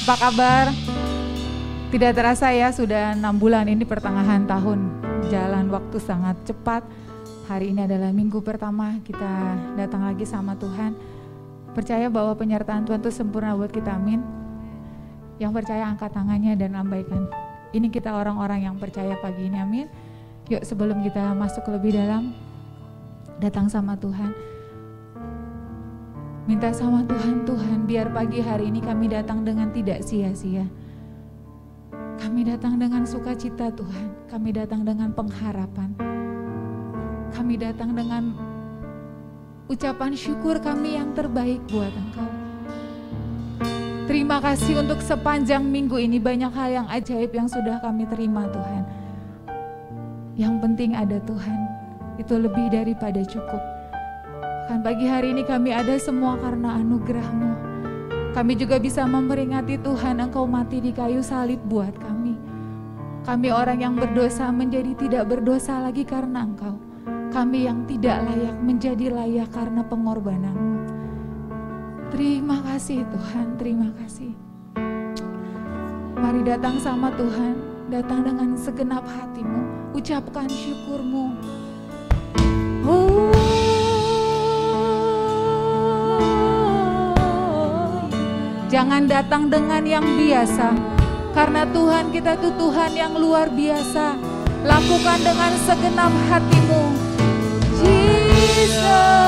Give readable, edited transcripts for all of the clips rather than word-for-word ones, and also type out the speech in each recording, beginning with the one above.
Apa kabar? Tidak terasa ya, sudah 6 bulan ini pertengahan tahun. Jalan waktu sangat cepat. Hari ini adalah minggu pertama kita datang lagi sama Tuhan. Percaya bahwa penyertaan Tuhan itu sempurna buat kita, amin. Yang percaya angkat tangannya dan lambaikan. Ini kita orang-orang yang percaya pagi ini, amin. Yuk sebelum kita masuk lebih dalam, datang sama Tuhan. Minta sama Tuhan, Tuhan biar pagi hari ini kami datang dengan tidak sia-sia. Kami datang dengan sukacita Tuhan, kami datang dengan pengharapan. Kami datang dengan ucapan syukur kami yang terbaik buat Engkau. Terima kasih untuk sepanjang minggu ini banyak hal yang ajaib yang sudah kami terima Tuhan. Yang penting ada Tuhan, itu lebih daripada cukup. Kan pagi hari ini kami ada semua karena anugerah-Mu. Kami juga bisa memperingati Tuhan Engkau mati di kayu salib buat kami. Kami orang yang berdosa menjadi tidak berdosa lagi karena Engkau. Kami yang tidak layak menjadi layak karena pengorbanan-Mu. Terima kasih Tuhan, terima kasih. Mari datang sama Tuhan, datang dengan segenap hatimu, ucapkan syukur-Mu. Jangan datang dengan yang biasa, karena Tuhan kita itu Tuhan yang luar biasa. Lakukan dengan segenap hatimu. Jesus.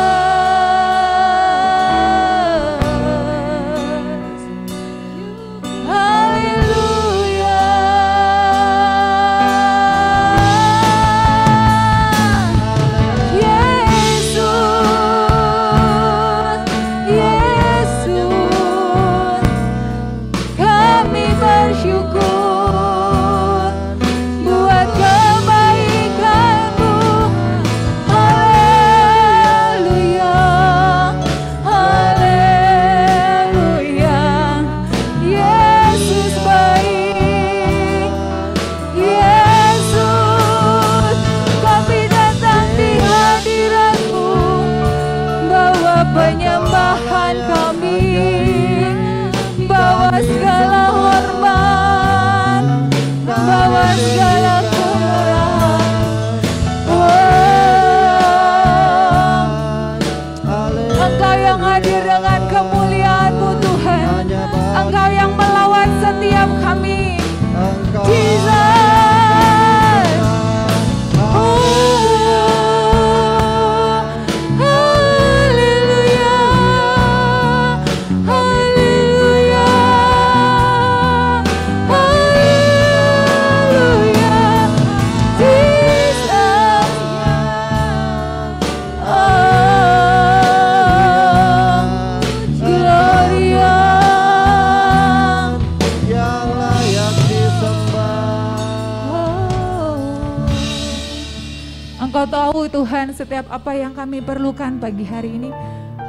Tuhan, setiap apa yang kami perlukan pagi hari ini,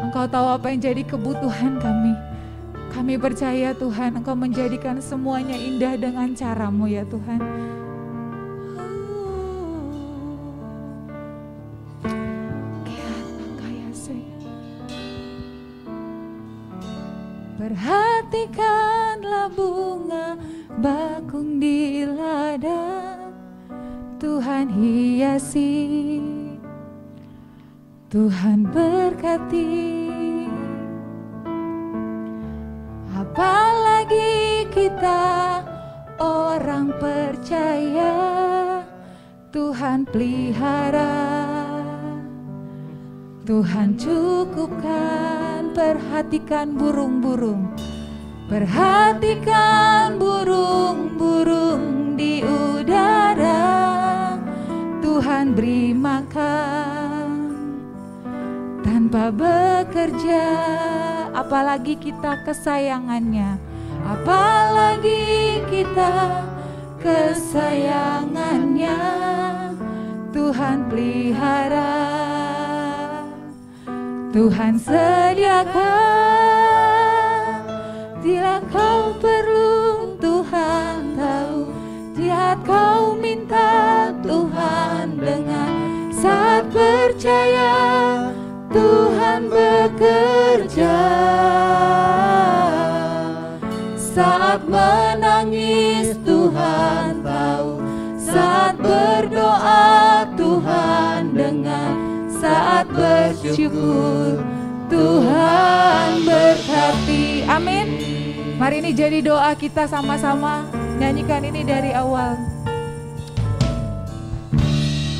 Engkau tahu apa yang jadi kebutuhan kami. Kami percaya Tuhan, Engkau menjadikan semuanya indah dengan cara-Mu ya Tuhan. Perhatikanlah bunga bakung di ladang, Tuhan hiasi, Tuhan berkati. Apalagi kita orang percaya, Tuhan pelihara, Tuhan cukupkan. Perhatikan burung-burung, perhatikan burung-burung di udara, Tuhan beri makan tanpa bekerja. Apalagi kita kesayangannya, apalagi kita kesayangannya, Tuhan pelihara, Tuhan sediakan. Bila kau perlu, Tuhan tahu. Jika kau minta, Tuhan dengar. Saat percaya, Tuhan bekerja. Saat berdoa Tuhan dengar, saat bersyukur Tuhan berkati. Amin. Mari ini jadi doa kita sama-sama. Nyanyikan ini dari awal.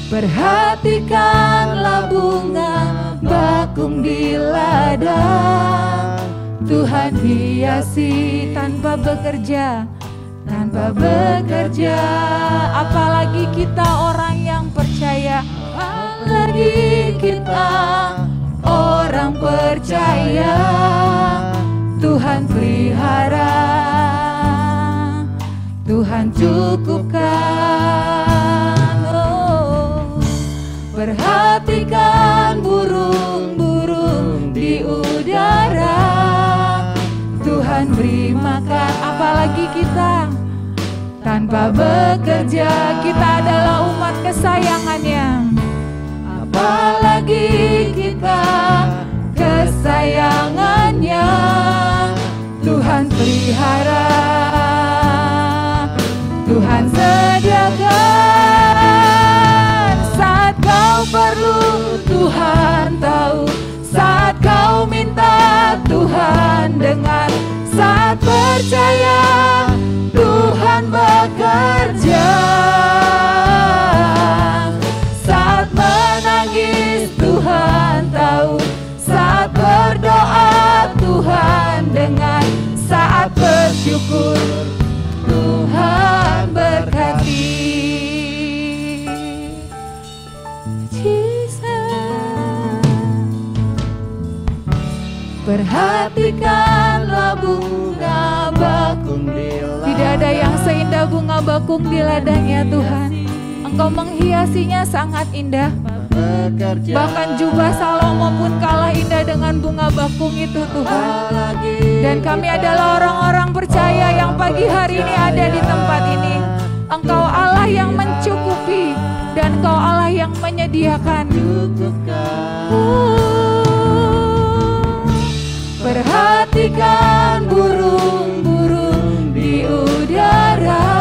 Perhatikanlah bunga bakung di ladang, Tuhan hiasi tanpa bekerja, tanpa bekerja. Apalagi kita orang yang percaya, apalagi kita orang percaya, Tuhan pelihara, Tuhan cukupkan. Perhatikan burung-burung di udara, Tuhan beri makan. Apalagi kita tanpa bekerja, kita adalah umat kesayangannya. Apalagi kita kesayangannya, Tuhan pelihara, Tuhan sediakan. Saat kau perlu Tuhan tahu, saat kau minta Tuhan dengar, saat percaya Tuhan bekerja, saat menangis Tuhan tahu, saat berdoa Tuhan dengar, saat bersyukur Tuhan berkati. Perhatikanlah bunga bakung di ladang. Tidak ada yang seindah bunga bakung di ladangnya Tuhan. Engkau menghiasinya sangat indah. Bahkan jubah Salomo pun kalah indah dengan bunga bakung itu Tuhan. Dan kami adalah orang-orang percaya yang pagi hari ini ada di tempat ini. Engkau Allah yang mencukupi dan Engkau Allah yang menyediakan. Perhatikan burung-burung di udara,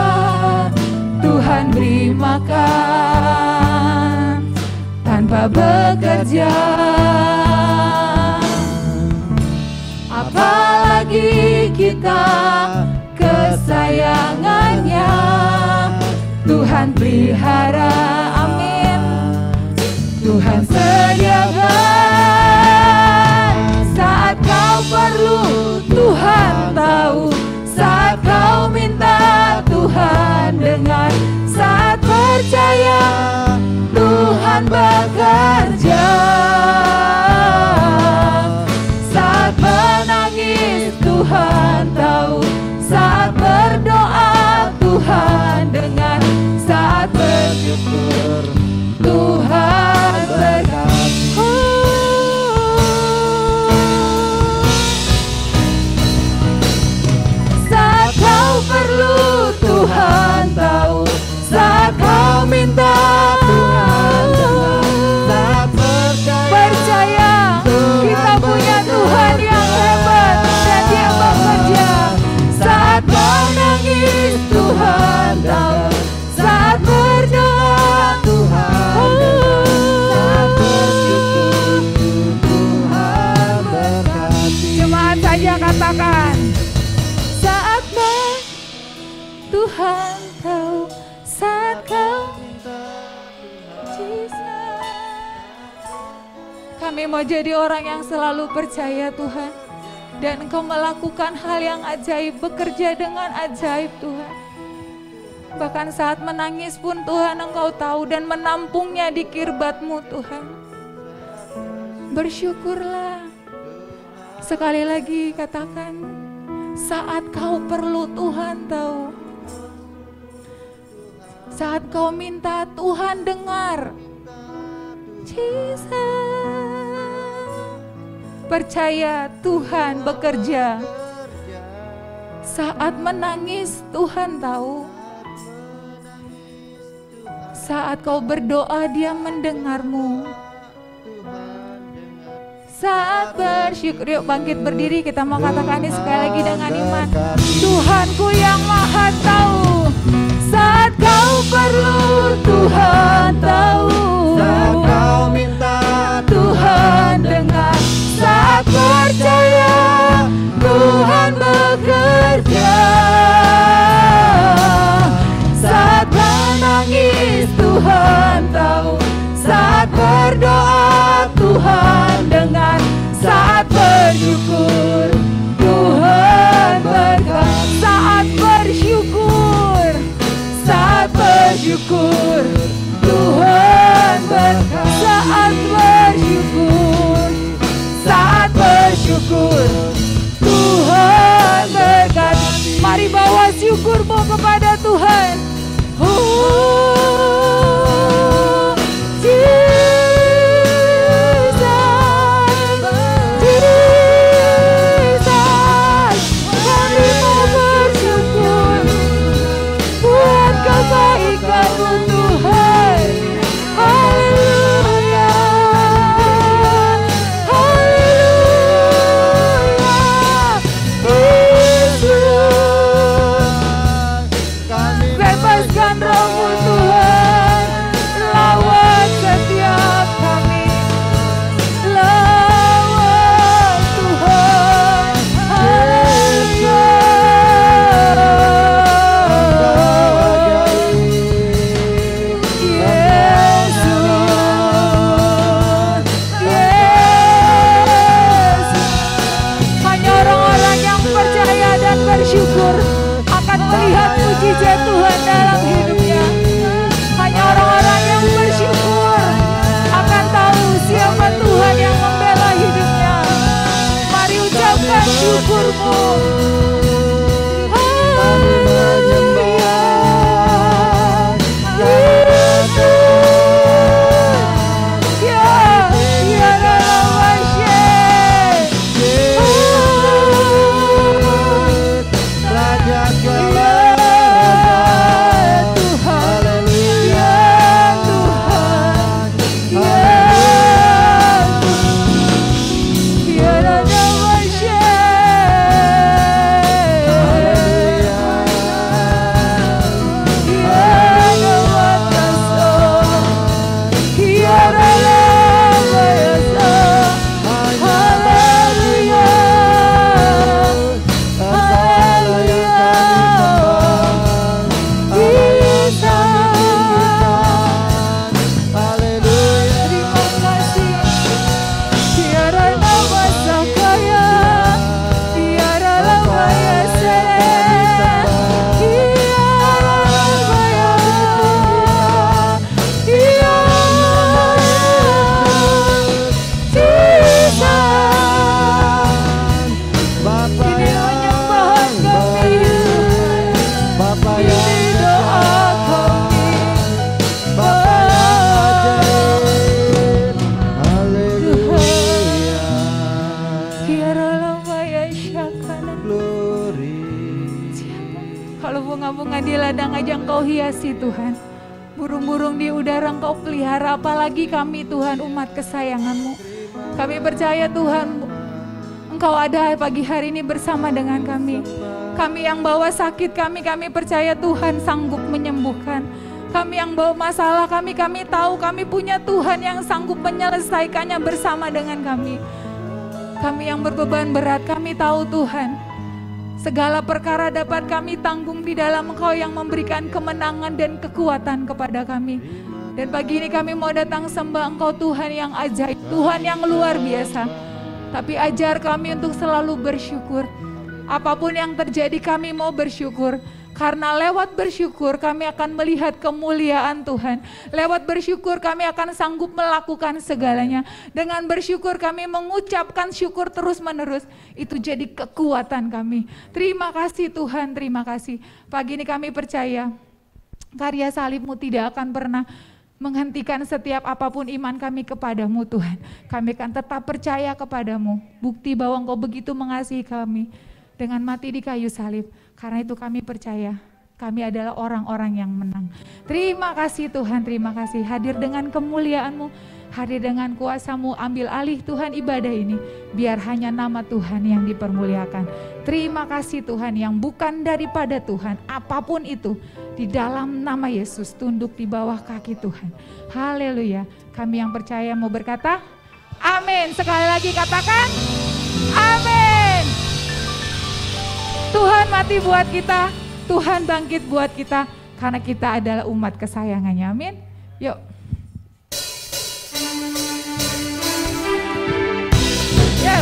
Tuhan beri makan tanpa bekerja. Apalagi kita kesayangannya, Tuhan pelihara. Amin. Tuhan sediakan. Saat kau perlu Tuhan tahu, saat kau minta Tuhan dengar, saat percaya Tuhan bekerja, saat menangis Tuhan tahu, saat berdoa Tuhan dengar, saat bersyukur Tuhan berkati. Saat kau perlu Tuhan tahu, saat kau minta Tuhan dengar, saat percaya kita punya Tuhan yang hebat dan Dia bekerja. Saat menangis Tuhan tahu, saat berdoa Tuhan dengar, saat bersyukur Tuhan berkati. Jemaat saja katakan, saat Tuhan tahu, saat kau Jesus. Kami mau jadi orang yang selalu percaya Tuhan, dan Engkau melakukan hal yang ajaib, bekerja dengan ajaib Tuhan. Bahkan saat menangis pun Tuhan Engkau tahu dan menampungnya di kirbat-Mu Tuhan. Bersyukurlah. Sekali lagi katakan, saat kau perlu Tuhan tahu, saat kau minta Tuhan dengar. Jesus. Percaya Tuhan bekerja. Saat menangis Tuhan tahu. Saat kau berdoa Dia mendengarmu. Saat bersyukur, yuk bangkit berdiri, kita mau katakan ini sekali lagi dengan iman. Tuhanku yang maha tahu, saat kau perlu Tuhan bersyukur, Tuhan berkat. Saat bersyukur, saat bersyukur, Tuhan berkat. Saat bersyukur, saat bersyukur, Tuhan berkat. Mari bawa syukurmu kepada Tuhan. Tuhan, burung-burung di udara Engkau pelihara, apalagi kami Tuhan umat kesayangan-Mu. Kami percaya Tuhan, Engkau ada pagi hari ini bersama dengan kami. Kami yang bawa sakit kami percaya Tuhan sanggup menyembuhkan. Kami yang bawa masalah kami tahu kami punya Tuhan yang sanggup menyelesaikannya bersama dengan kami. Kami yang berbeban berat, kami tahu Tuhan, segala perkara dapat kami tanggung di dalam Engkau yang memberikan kemenangan dan kekuatan kepada kami. Dan pagi ini kami mau datang sembah Engkau Tuhan yang ajaib, Tuhan yang luar biasa. Tapi ajar kami untuk selalu bersyukur. Apapun yang terjadi kami mau bersyukur. Karena lewat bersyukur kami akan melihat kemuliaan Tuhan. Lewat bersyukur kami akan sanggup melakukan segalanya. Dengan bersyukur kami mengucapkan syukur terus menerus. Itu jadi kekuatan kami. Terima kasih Tuhan, terima kasih. Pagi ini kami percaya karya salib-Mu tidak akan pernah menghentikan setiap apapun iman kami kepadamu Tuhan. Kami akan tetap percaya kepadamu. Bukti bahwa Engkau begitu mengasihi kami dengan mati di kayu salib. Karena itu kami percaya kami adalah orang-orang yang menang. Terima kasih Tuhan, terima kasih. Hadir dengan kemuliaan-Mu, hadir dengan kuasa-Mu, ambil alih Tuhan ibadah ini. Biar hanya nama Tuhan yang dipermuliakan. Terima kasih Tuhan yang bukan daripada Tuhan, apapun itu. Di dalam nama Yesus tunduk di bawah kaki Tuhan. Haleluya. Kami yang percaya mau berkata, amin. Sekali lagi katakan, amin. Tuhan mati buat kita, Tuhan bangkit buat kita, karena kita adalah umat kesayangannya. Amin. Yuk. Yo.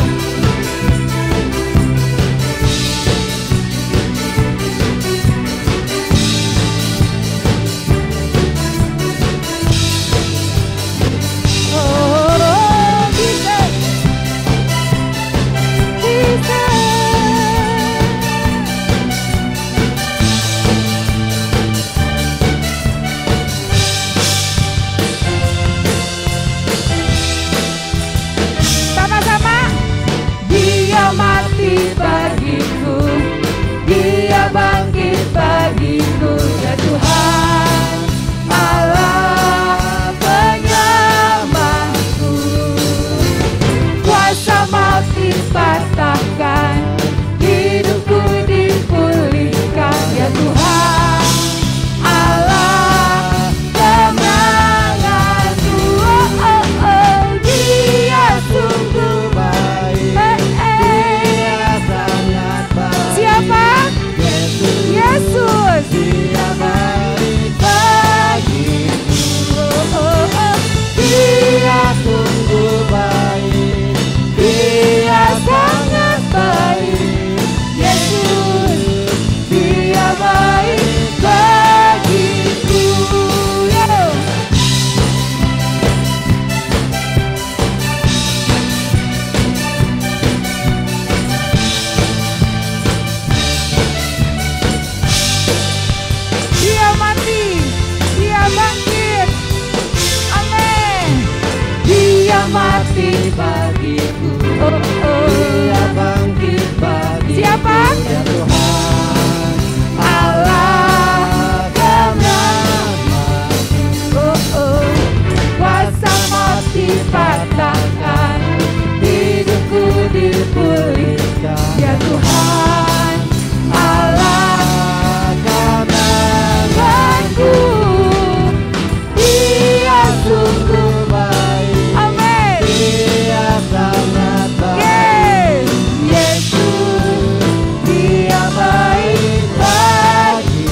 dipatahkan, hidupku dipulihkan. Ya Tuhan Allah kemenanganku, Dia sungguh baik. Amin. Dia sangat baik. Yes. Yesus, Dia baik bagi.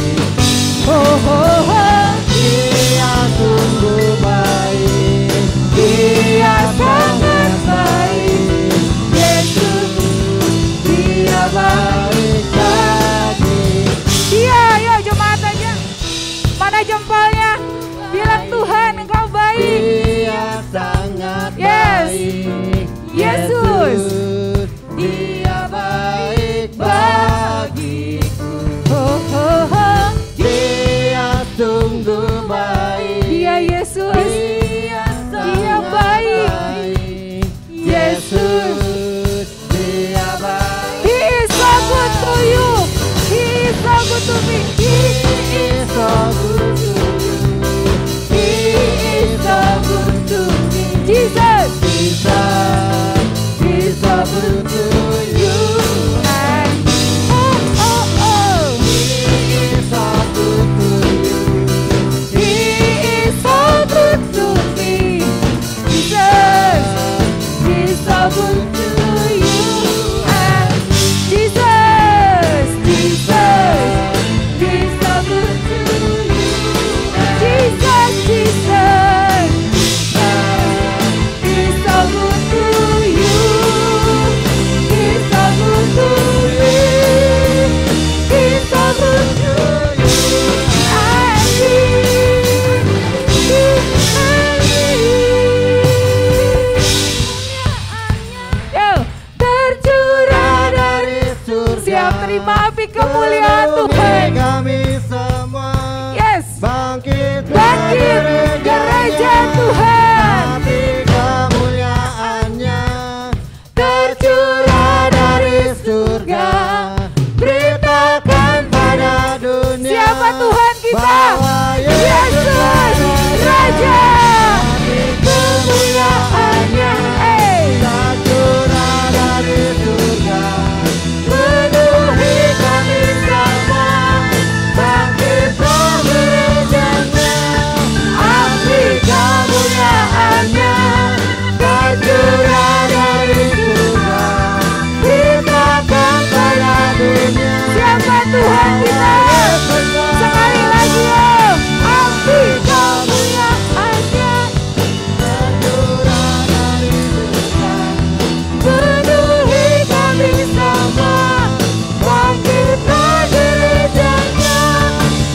Oh, oh, oh. Dia sungguh baik. Dia sangat baik. Yesus, Dia baik bagi. Dia, ayo jemaat aja. Mana jempolnya? Bilang Tuhan Engkau baik. Dia sangat Yes. baik. Yesus, Dia baik bagiku. oh, oh, oh. Dia sungguh baik. Dia Yesus, Dia baik. Yesus, Dia baik. He is so good to you. He is so good to me. He is so good to you. He is so good to me. Jesus, He's so good to you. and oh, oh, oh. He's so good to you. He is so good to me. Jesus, He is so good to you. And Jesus, Jesus, He is so good to you. Jesus, Jesus, He is so good to you. He is so good to me. He is so good to you. And Yo, tercurah dari Surga. siap terima api kemuliaan Tuhan. Kami semua Yes, bangkit bangkit gereja Tuhan. Api kemuliaannya Tercurah dari surga. beritakan pada dunia Siapa Tuhan kita? bahwa Yesus Raja. Kemuliaannya, tercurah dari surga. penuhi kami semua. Bangkit gerejanya, Api kemuliaannya tercurah dari surga. beritakan pada dunia Siapa Tuhan kita? Sekali lagi ya. Api kemuliaannya tercurah dari surga. penuhi kami semua. Bangkitlah gerejanya.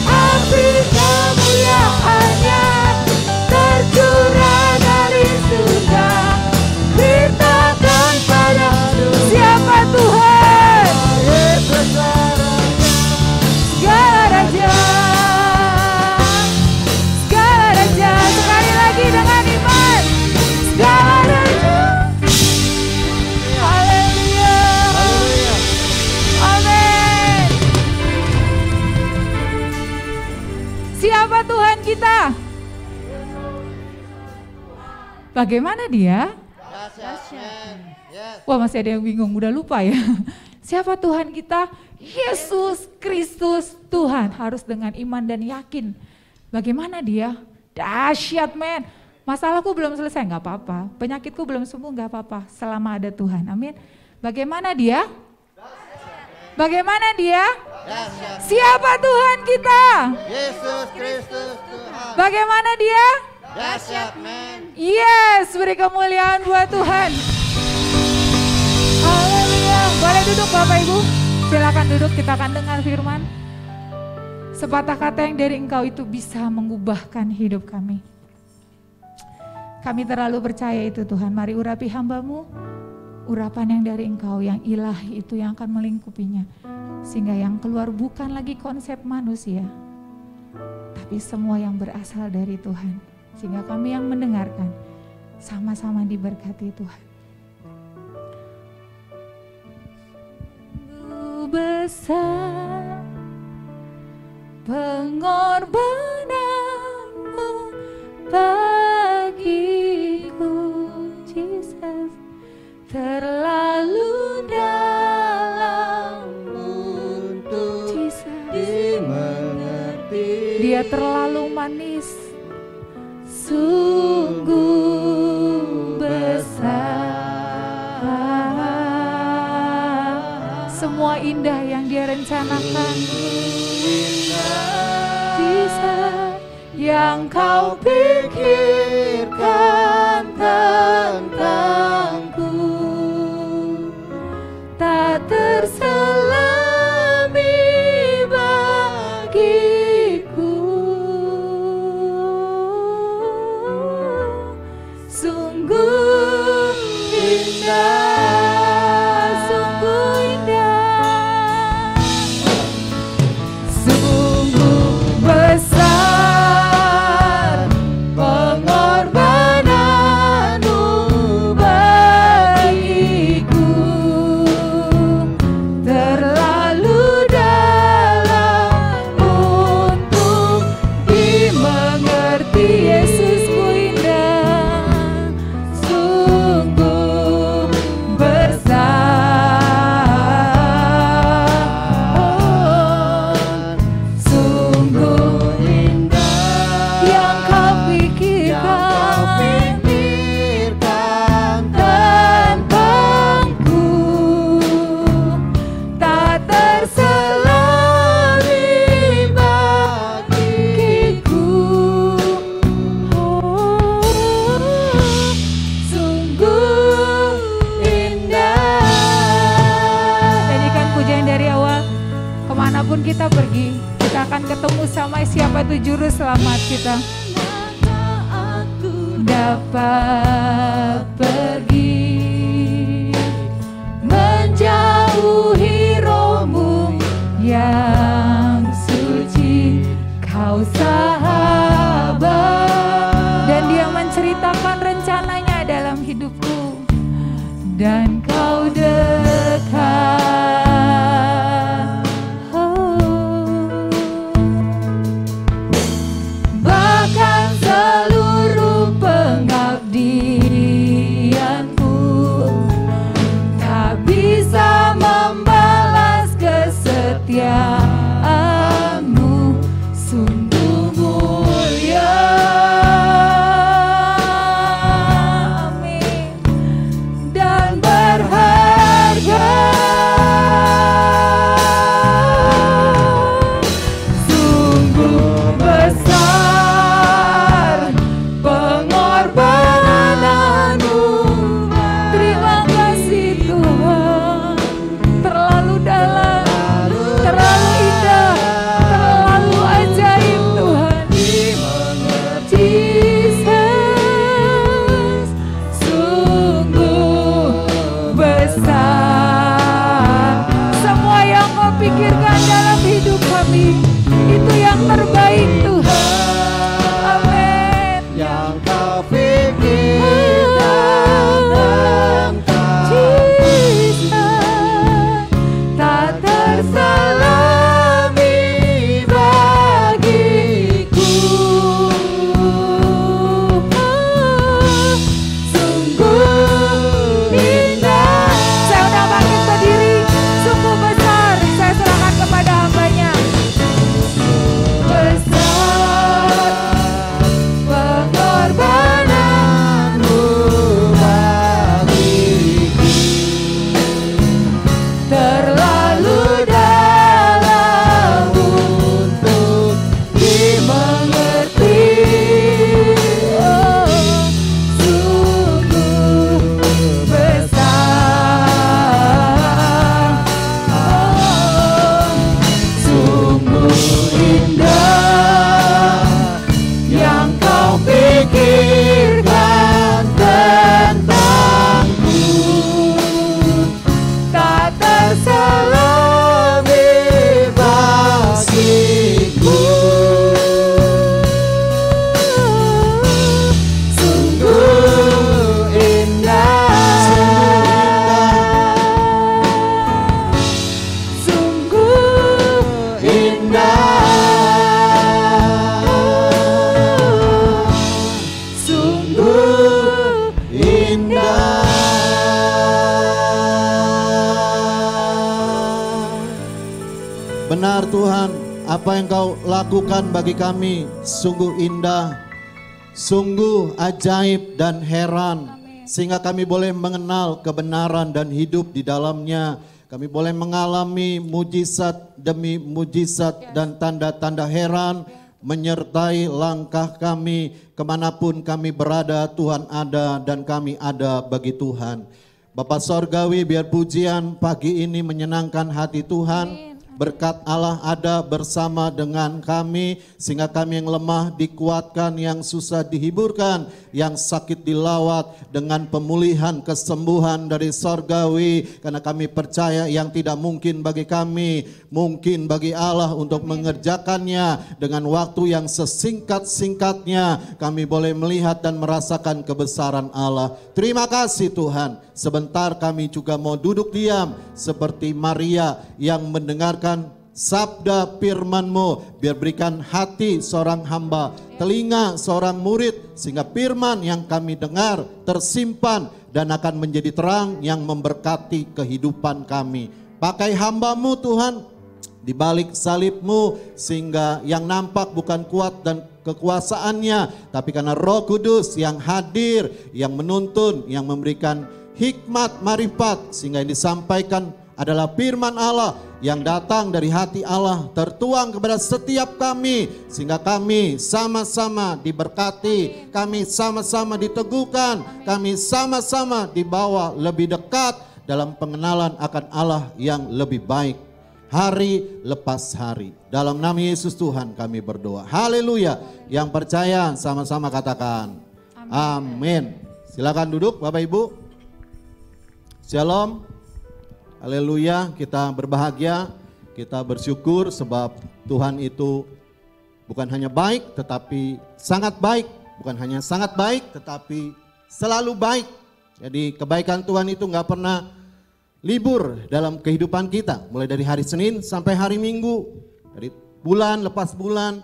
Api kemuliaannya tercurah dari surga. Beritakan pada siapa Tuhan? Yesus Raja. Segala raja, segala raja. Sekali lagi dengan iman. Segala raja. Haleluya. Haleluya. Amin. Siapa Tuhan kita? Bagaimana dia? Yes. Wah, masih ada yang bingung, udah lupa ya. Siapa Tuhan kita? Yesus Kristus Tuhan. Harus dengan iman dan yakin. Bagaimana dia? Dahsyat men. Masalahku belum selesai, nggak apa-apa. Penyakitku belum sembuh, nggak apa-apa. Selama ada Tuhan, amin. Bagaimana dia? Bagaimana dia? Dahsyat. Siapa Tuhan kita? Yesus Kristus Tuhan. Bagaimana dia? Dahsyat men. Yes, beri kemuliaan buat Tuhan. Haleluya. Boleh duduk Bapak Ibu? Silakan duduk, kita akan dengar firman. Sepatah kata yang dari Engkau itu bisa mengubahkan hidup kami. Kami terlalu percaya itu Tuhan. Mari urapi hamba-Mu. Urapan yang dari Engkau, yang ilahi itu yang akan melingkupinya. Sehingga yang keluar bukan lagi konsep manusia, tapi semua yang berasal dari Tuhan. Sehingga kami yang mendengarkan sama-sama diberkati Tuhan. Besar pengorbananmu bagiku. indah yang Dia rencanakan. Bisa yang kau pikirkan tentangku tak terselami bagiku. Sungguh indah, sungguh indah, sungguh besar pengorbananmu bagiku, terlalu dalam untuk dimengerti. Yesusku indah, sungguh besar, sungguh indah yang kau pikirkan tentangku tak terselami bagiku. Sungguh indah. Nyanyikan pujian dari awal. Kemanapun kita pergi, kita akan ketemu sama siapa itu juru selamat kita. Dapat pergi menjauhi rohmu yang suci, kau sahabat, dan Dia menceritakan rencananya dalam hidupku, dan kau dekat. Bahkan seluruh pengabdianku tak bisa membalas kesetiaanmu, sungguh mulia. Amin. Dan berharga, sungguh besar pengorbananmu. Terima kasih Tuhan, terlalu dalam, terlalu indah, terlalu ajaib Tuhan. Jesus, sungguh besar. Semua yang kau pikirkan dalam hidup kami, itu yang terbaik Tuhan. Amin. Yang kau pikirkan Jesus, tak terselami bagiku. Sungguh indah. Saya udah bangkit berdiri. Sungguh besar. Saya serahkan kepada hambanya. Besar pengorbananmu bagiku, terlalu dalam untuk dimengerti. Oh, sungguh besar, oh, sungguh indah yang kau pikirkan tentangku, tak terselami bagiku. Sungguh indah, sungguh indah, sungguh indah. Benar Tuhan, apa yang Kau lakukan bagi kami sungguh indah, sungguh ajaib dan heran, sehingga kami boleh mengenal kebenaran dan hidup di dalamnya. Kami boleh mengalami mujizat demi mujizat dan tanda-tanda heran menyertai langkah kami kemanapun kami berada. Tuhan ada dan kami ada bagi Tuhan. Bapa Sorgawi, biar pujian pagi ini menyenangkan hati Tuhan. Berkat Allah ada bersama dengan kami, sehingga kami yang lemah dikuatkan, yang susah dihiburkan, yang sakit dilawat dengan pemulihan kesembuhan dari Sorgawi. Karena kami percaya yang tidak mungkin bagi kami, mungkin bagi Allah untuk mengerjakannya. Dengan waktu yang sesingkat-singkatnya kami boleh melihat dan merasakan kebesaran Allah. Terima kasih Tuhan. Sebentar kami juga mau duduk diam seperti Maria yang mendengarkan sabda firman-Mu. Biar berikan hati seorang hamba, telinga seorang murid, sehingga firman yang kami dengar tersimpan dan akan menjadi terang yang memberkati kehidupan kami. Pakai hamba-Mu Tuhan di balik salib-Mu, sehingga yang nampak bukan kuat dan kekuasaannya, tapi karena Roh Kudus yang hadir, yang menuntun, yang memberikan hikmat, marifat, sehingga yang disampaikan adalah firman Allah yang datang dari hati Allah, tertuang kepada setiap kami, sehingga kami sama-sama diberkati, kami sama-sama diteguhkan, kami sama-sama dibawa lebih dekat dalam pengenalan akan Allah yang lebih baik hari lepas hari. Dalam nama Yesus Tuhan kami berdoa. Haleluya. Yang percaya sama-sama katakan amin. Silakan duduk Bapak Ibu. Shalom, haleluya, kita berbahagia, kita bersyukur sebab Tuhan itu bukan hanya baik tetapi sangat baik, bukan hanya sangat baik tetapi selalu baik. Jadi kebaikan Tuhan itu gak pernah libur dalam kehidupan kita, mulai dari hari Senin sampai hari Minggu, dari bulan lepas bulan,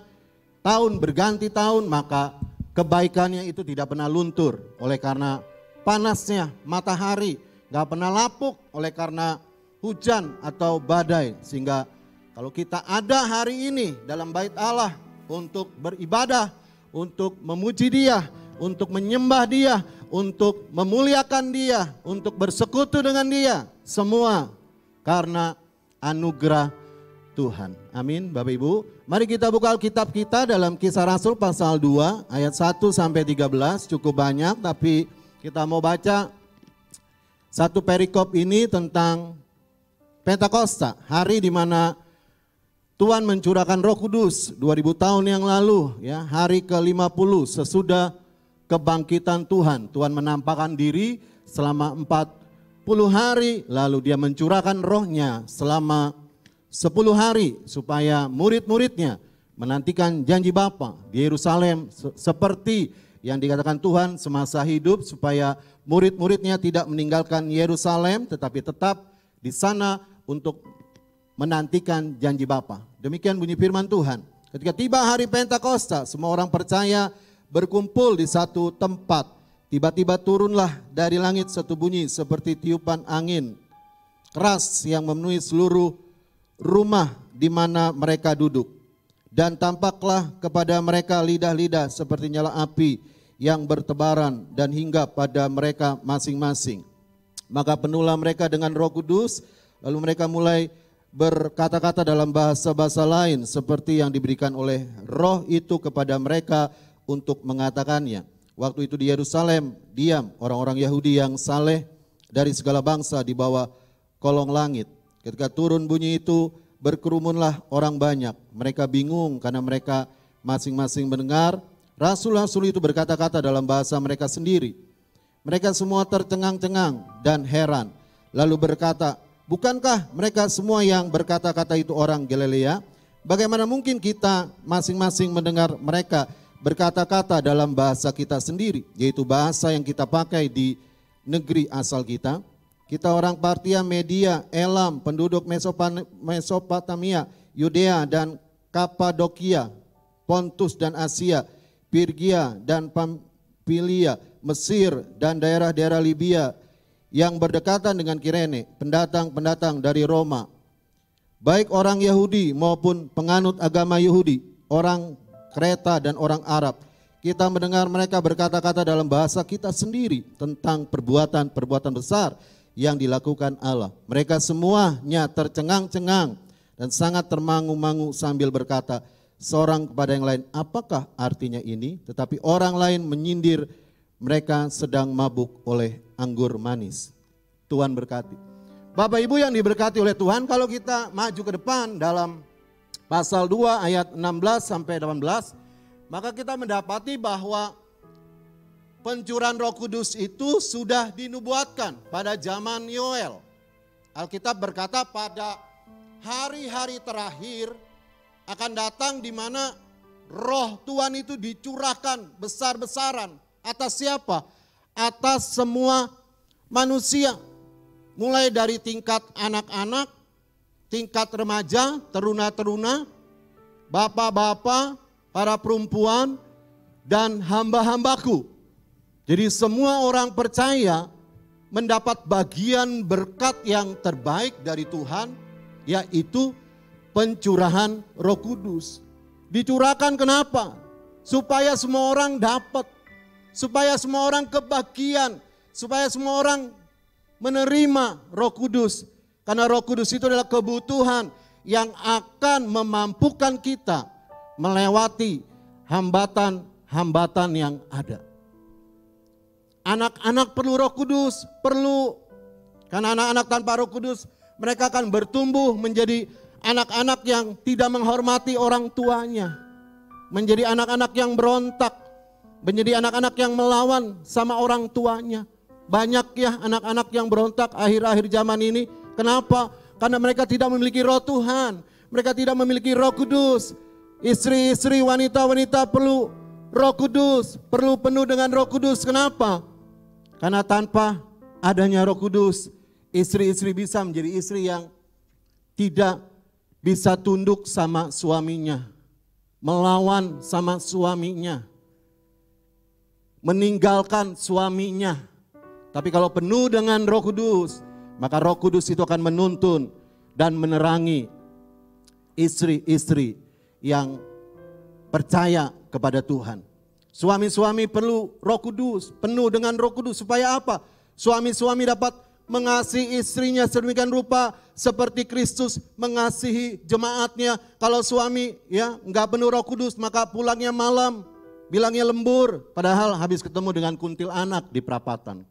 tahun berganti tahun, maka kebaikannya itu tidak pernah luntur oleh karena panasnya matahari. Gak pernah lapuk oleh karena hujan atau badai. Sehingga kalau kita ada hari ini dalam bait Allah untuk beribadah, untuk memuji Dia, untuk menyembah Dia, untuk memuliakan Dia, untuk bersekutu dengan Dia, semua karena anugerah Tuhan. Amin Bapak Ibu. Mari kita buka Alkitab kita dalam Kisah Rasul pasal 2 ayat 1 sampai 13. Cukup banyak tapi kita mau baca satu perikop ini tentang Pentakosta, hari di mana Tuhan mencurahkan Roh Kudus 2000 tahun yang lalu, ya, hari ke-50 sesudah kebangkitan Tuhan. Tuhan menampakkan diri selama 40 hari, lalu Dia mencurahkan Roh-Nya selama 10 hari supaya murid-muridnya menantikan janji Bapa di Yerusalem seperti yang dikatakan Tuhan semasa hidup, supaya murid-muridnya tidak meninggalkan Yerusalem tetapi tetap di sana untuk menantikan janji Bapa. Demikian bunyi firman Tuhan. Ketika tiba hari Pentakosta, semua orang percaya berkumpul di satu tempat. Tiba-tiba turunlah dari langit satu bunyi seperti tiupan angin keras yang memenuhi seluruh rumah di mana mereka duduk. Dan tampaklah kepada mereka lidah-lidah seperti nyala api yang bertebaran dan hinggap pada mereka masing-masing. Maka penuhlah mereka dengan Roh Kudus, lalu mereka mulai berkata-kata dalam bahasa-bahasa lain seperti yang diberikan oleh Roh itu kepada mereka untuk mengatakannya. Waktu itu di Yerusalem diam orang-orang Yahudi yang saleh dari segala bangsa di bawah kolong langit. Ketika turun bunyi itu, berkerumunlah orang banyak. Mereka bingung karena mereka masing-masing mendengar rasul-rasul itu berkata-kata dalam bahasa mereka sendiri. Mereka semua tercengang-cengang dan heran. Lalu berkata, bukankah mereka semua yang berkata-kata itu orang Galilea? Bagaimana mungkin kita masing-masing mendengar mereka berkata-kata dalam bahasa kita sendiri, yaitu bahasa yang kita pakai di negeri asal kita? Kita orang Partia, Media, Elam, penduduk Mesopotamia, Yudea dan Kapadokia, Pontus dan Asia, Pirgia dan Pamfilia, Mesir dan daerah-daerah Libya yang berdekatan dengan Kirene, pendatang-pendatang dari Roma, baik orang Yahudi maupun penganut agama Yahudi, orang Kreta dan orang Arab. Kita mendengar mereka berkata-kata dalam bahasa kita sendiri tentang perbuatan-perbuatan besar yang dilakukan Allah. Mereka semuanya tercengang-cengang dan sangat termangu-mangu sambil berkata seorang kepada yang lain, apakah artinya ini? Tetapi orang lain menyindir, mereka sedang mabuk oleh anggur manis. Tuhan berkati. Bapak Ibu yang diberkati oleh Tuhan, kalau kita maju ke depan dalam pasal 2 ayat 16 sampai 18, maka kita mendapati bahwa pencurahan Roh Kudus itu sudah dinubuatkan pada zaman Yoel. Alkitab berkata pada hari-hari terakhir akan datang di mana Roh Tuhan itu dicurahkan besar-besaran atas siapa? Atas semua manusia. Mulai dari tingkat anak-anak, tingkat remaja, teruna-teruna, bapak-bapak, para perempuan, dan hamba-hambaku. Jadi semua orang percaya mendapat bagian berkat yang terbaik dari Tuhan, yaitu pencurahan Roh Kudus. Dicurahkan kenapa? Supaya semua orang dapat, supaya semua orang kebagian, supaya semua orang menerima Roh Kudus. Karena Roh Kudus itu adalah kebutuhan yang akan memampukan kita melewati hambatan-hambatan yang ada. Anak-anak perlu Roh Kudus, perlu. Karena anak-anak tanpa Roh Kudus, mereka akan bertumbuh menjadi anak-anak yang tidak menghormati orang tuanya. Menjadi anak-anak yang berontak, menjadi anak-anak yang melawan sama orang tuanya. Banyak ya anak-anak yang berontak akhir-akhir zaman ini. Kenapa? Karena mereka tidak memiliki Roh Tuhan. Mereka tidak memiliki Roh Kudus. Istri-istri, wanita-wanita perlu Roh Kudus, perlu penuh dengan Roh Kudus. Kenapa? Karena tanpa adanya Roh Kudus, istri-istri bisa menjadi istri yang tidak bisa tunduk sama suaminya, melawan sama suaminya, meninggalkan suaminya. Tapi kalau penuh dengan Roh Kudus, maka Roh Kudus itu akan menuntun dan menerangi istri-istri yang percaya kepada Tuhan. Suami-suami perlu Roh Kudus, penuh dengan Roh Kudus. Supaya apa? Suami-suami dapat mengasihi istrinya sedemikian rupa seperti Kristus mengasihi jemaatnya. Kalau suami ya enggak penuh Roh Kudus, maka pulangnya malam, bilangnya lembur, padahal habis ketemu dengan kuntil anak di perapatan.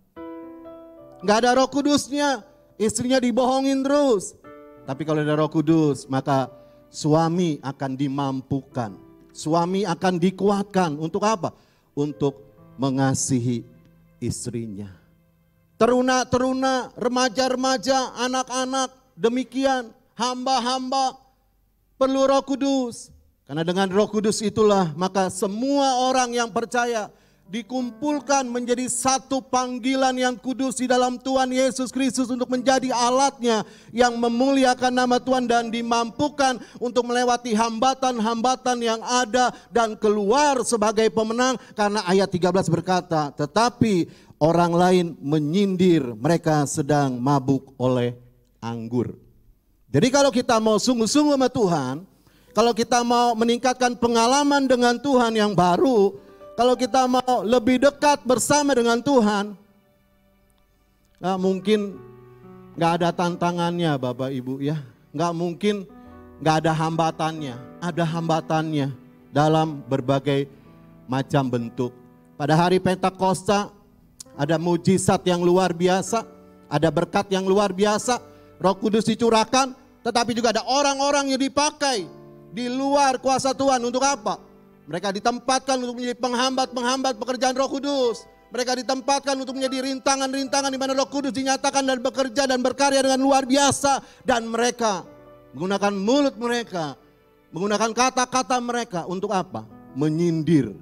Enggak ada Roh Kudusnya, istrinya dibohongin terus. Tapi kalau ada Roh Kudus, maka suami akan dimampukan. Suami akan dikuatkan untuk apa? Untuk mengasihi istrinya. Teruna-teruna, remaja-remaja, anak-anak, demikian hamba-hamba perlu Roh Kudus. Karena dengan Roh Kudus itulah maka semua orang yang percaya dikumpulkan menjadi satu panggilan yang kudus di dalam Tuhan Yesus Kristus untuk menjadi alatnya yang memuliakan nama Tuhan dan dimampukan untuk melewati hambatan-hambatan yang ada dan keluar sebagai pemenang. Karena ayat 13 berkata, tetapi orang lain menyindir mereka sedang mabuk oleh anggur. Jadi kalau kita mau sungguh-sungguh sama Tuhan, kalau kita mau meningkatkan pengalaman dengan Tuhan yang baru, kalau kita mau lebih dekat bersama dengan Tuhan, mungkin gak ada tantangannya Bapak Ibu ya. Gak mungkin gak ada hambatannya. Ada hambatannya dalam berbagai macam bentuk. Pada hari Pentakosta ada mujizat yang luar biasa. Ada berkat yang luar biasa. Roh Kudus dicurahkan. Tetapi juga ada orang-orang yang dipakai di luar kuasa Tuhan untuk apa? Mereka ditempatkan untuk menjadi penghambat-penghambat pekerjaan Roh Kudus. Mereka ditempatkan untuk menjadi rintangan-rintangan di mana Roh Kudus dinyatakan dan bekerja dan berkarya dengan luar biasa. Dan mereka menggunakan mulut mereka, menggunakan kata-kata mereka untuk apa? Menyindir.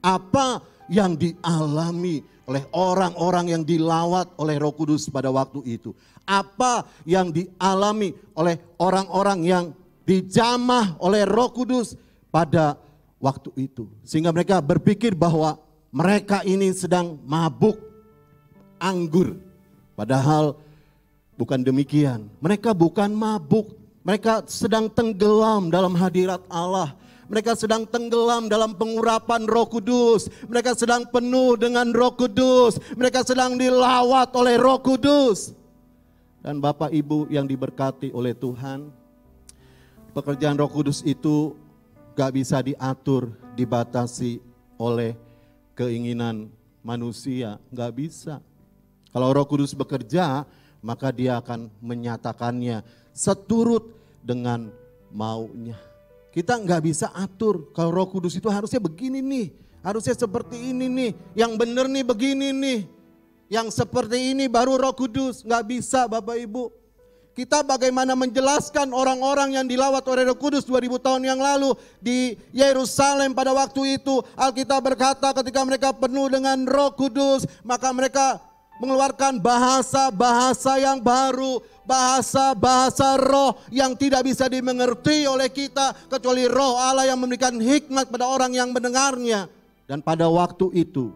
Apa yang dialami oleh orang-orang yang dilawat oleh Roh Kudus pada waktu itu. Apa yang dialami oleh orang-orang yang dijamah oleh Roh Kudus pada waktu itu. Sehingga mereka berpikir bahwa mereka ini sedang mabuk anggur. Padahal bukan demikian. Mereka bukan mabuk. Mereka sedang tenggelam dalam hadirat Allah. Mereka sedang tenggelam dalam pengurapan Roh Kudus. Mereka sedang penuh dengan Roh Kudus. Mereka sedang dilawat oleh Roh Kudus. Dan Bapak Ibu yang diberkati oleh Tuhan, pekerjaan Roh Kudus itu gak bisa diatur, dibatasi oleh keinginan manusia, gak bisa. Kalau Roh Kudus bekerja, maka dia akan menyatakannya seturut dengan maunya. Kita nggak bisa atur, kalau Roh Kudus itu harusnya begini nih, harusnya seperti ini nih, yang benar nih begini nih, yang seperti ini baru Roh Kudus. Nggak bisa Bapak Ibu. Kita bagaimana menjelaskan orang-orang yang dilawat oleh Roh Kudus 2000 tahun yang lalu di Yerusalem pada waktu itu. Alkitab berkata ketika mereka penuh dengan Roh Kudus, maka mereka mengeluarkan bahasa-bahasa yang baru, bahasa-bahasa roh yang tidak bisa dimengerti oleh kita kecuali Roh Allah yang memberikan hikmat pada orang yang mendengarnya. Dan pada waktu itu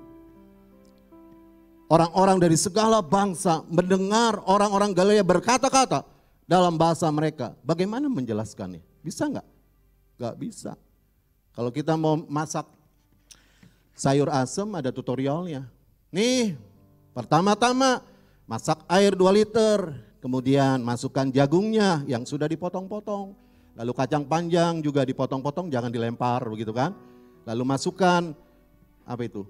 orang-orang dari segala bangsa mendengar orang-orang Galilea berkata-kata dalam bahasa mereka. Bagaimana menjelaskannya? Bisa nggak? Nggak bisa. Kalau kita mau masak sayur asem ada tutorialnya. Nih, pertama-tama masak air 2 liter, kemudian masukkan jagungnya yang sudah dipotong-potong. Lalu kacang panjang juga dipotong-potong, jangan dilempar begitu kan. Lalu masukkan apa itu?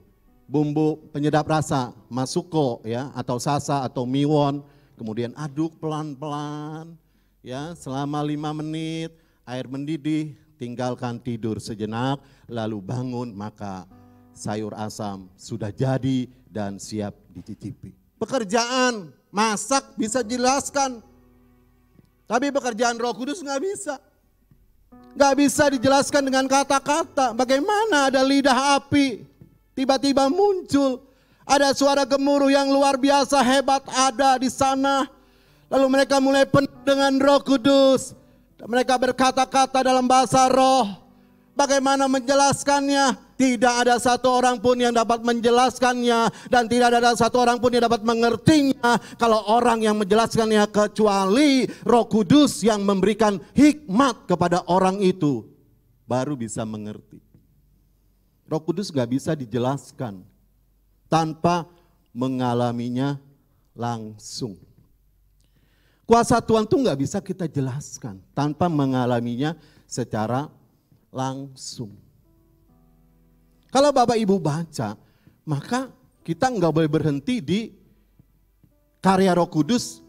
Bumbu penyedap rasa, masuko ya, atau sasa atau miwon, kemudian aduk pelan-pelan ya selama 5 menit, air mendidih, tinggalkan tidur sejenak, lalu bangun, maka sayur asam sudah jadi dan siap dicicipi. Pekerjaan masak bisa jelaskan, tapi pekerjaan Roh Kudus nggak bisa. Nggak bisa dijelaskan dengan kata-kata. Bagaimana ada lidah api tiba-tiba muncul, ada suara gemuruh yang luar biasa hebat ada di sana. Lalu mereka mulai penuh dengan Roh Kudus. Mereka berkata-kata dalam bahasa roh. Bagaimana menjelaskannya? Tidak ada satu orang pun yang dapat menjelaskannya. Dan tidak ada satu orang pun yang dapat mengertinya. Kalau orang yang menjelaskannya kecuali Roh Kudus yang memberikan hikmat kepada orang itu. Baru bisa mengerti. Roh Kudus gak bisa dijelaskan tanpa mengalaminya langsung. Kuasa Tuhan tuh gak bisa kita jelaskan tanpa mengalaminya secara langsung. Kalau Bapak Ibu baca, maka kita gak boleh berhenti di karya Roh Kudus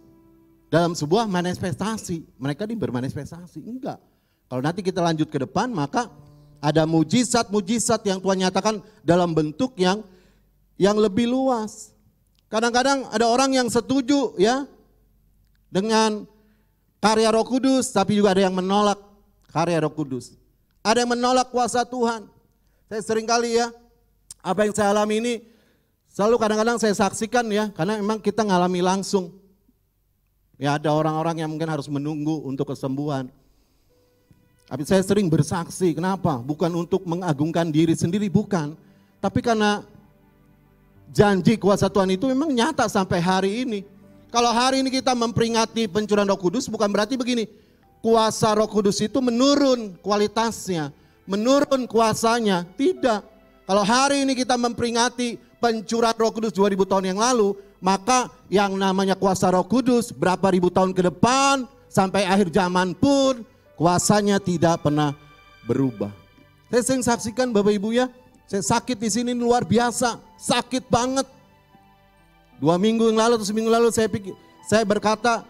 dalam sebuah manifestasi. Mereka bermanifestasi, enggak. Kalau nanti kita lanjut ke depan, maka ada mujizat-mujizat yang Tuhan nyatakan dalam bentuk yang lebih luas. Kadang-kadang ada orang yang setuju ya dengan karya Roh Kudus, tapi juga ada yang menolak karya Roh Kudus. Ada yang menolak kuasa Tuhan. Saya sering kali ya, apa yang saya alami ini selalu kadang-kadang saya saksikan ya, karena memang kita ngalami langsung. Ya ada orang-orang yang mungkin harus menunggu untuk kesembuhan. Tapi saya sering bersaksi, kenapa? Bukan untuk mengagungkan diri sendiri, bukan. Tapi karena janji kuasa Tuhan itu memang nyata sampai hari ini. Kalau hari ini kita memperingati pencurahan Roh Kudus, bukan berarti begini. Kuasa Roh Kudus itu menurun kualitasnya, menurun kuasanya. Tidak. Kalau hari ini kita memperingati pencurahan Roh Kudus 2000 tahun yang lalu, maka yang namanya kuasa Roh Kudus berapa ribu tahun ke depan, sampai akhir zaman pun, kuasanya tidak pernah berubah. Saya sering saksikan Bapak Ibu ya, saya sakit di sini luar biasa, sakit banget. 2 minggu yang lalu atau seminggu lalu saya berkata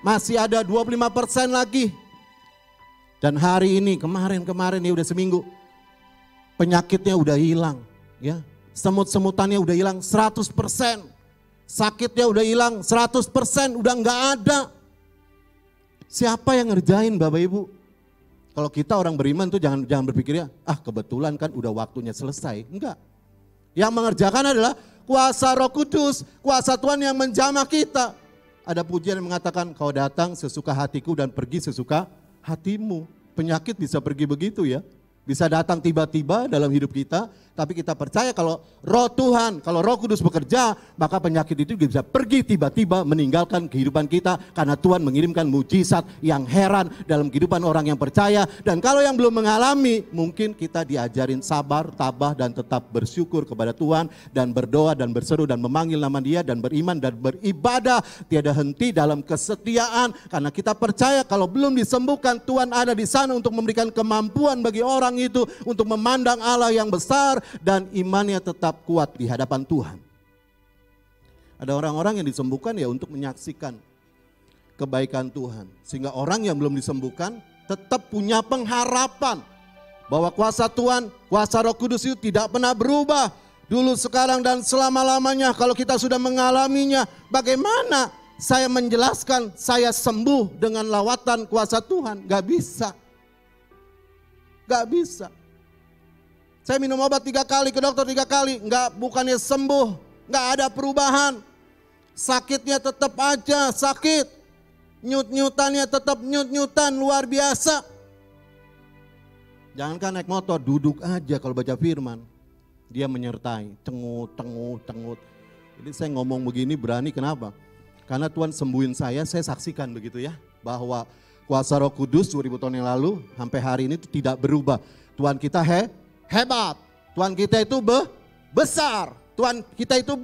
masih ada 25% lagi. Dan hari ini kemarin ya udah seminggu, penyakitnya udah hilang ya. Semut-semutannya udah hilang 100%. Sakitnya udah hilang 100%, udah nggak ada. Siapa yang ngerjain Bapak Ibu? Kalau kita orang beriman tuh jangan berpikir ya, kebetulan kan udah waktunya selesai. Enggak. Yang mengerjakan adalah kuasa Roh Kudus, kuasa Tuhan yang menjamah kita. Ada pujian yang mengatakan, kau datang sesuka hatiku dan pergi sesuka hatimu. Penyakit bisa pergi begitu ya. Bisa datang tiba-tiba dalam hidup kita Tapi kita percaya kalau roh Tuhan, kalau Roh Kudus bekerja, maka penyakit itu bisa pergi tiba-tiba meninggalkan kehidupan kita. Karena Tuhan mengirimkan mujizat yang heran dalam kehidupan orang yang percaya. Dan kalau yang belum mengalami, mungkin kita diajarin sabar, tabah, dan tetap bersyukur kepada Tuhan. Dan berdoa dan berseru dan memanggil nama Dia dan beriman dan beribadah. Tiada henti dalam kesetiaan. Karena kita percaya kalau belum disembuhkan, Tuhan ada di sana untuk memberikan kemampuan bagi orang itu untuk memandang Allah yang besar dan imannya tetap kuat di hadapan Tuhan. Ada orang-orang yang disembuhkan ya untuk menyaksikan kebaikan Tuhan. Sehingga orang yang belum disembuhkan tetap punya pengharapan bahwa kuasa Tuhan, kuasa Roh Kudus itu tidak pernah berubah. Dulu, sekarang, dan selama-lamanya. Kalau kita sudah mengalaminya, bagaimana saya menjelaskan saya sembuh dengan lawatan kuasa Tuhan? Gak bisa. Gak bisa. Saya minum obat 3 kali, ke dokter 3 kali, bukannya sembuh, nggak ada perubahan. Sakitnya tetap aja sakit, nyut-nyutannya tetap nyut-nyutan luar biasa. Jangankan naik motor, duduk aja kalau baca firman, Dia menyertai, tengut. Jadi saya ngomong begini berani, kenapa? Karena Tuhan sembuhin saya saksikan begitu ya, bahwa kuasa Roh Kudus 2000 tahun yang lalu sampai hari ini itu tidak berubah. Tuhan kita hebat, Tuhan kita itu besar, Tuhan kita itu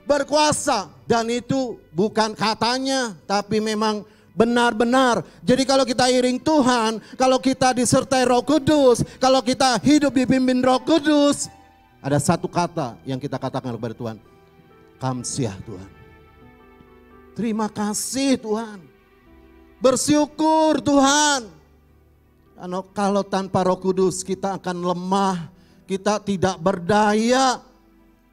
berkuasa, dan itu bukan katanya tapi memang benar-benar. Jadi kalau kita iring Tuhan, kalau kita disertai Roh Kudus, kalau kita hidup dipimpin Roh Kudus, ada satu kata yang kita katakan kepada Tuhan, kamsiah Tuhan, terima kasih Tuhan, bersyukur Tuhan. Kalau tanpa Roh Kudus kita akan lemah, kita tidak berdaya,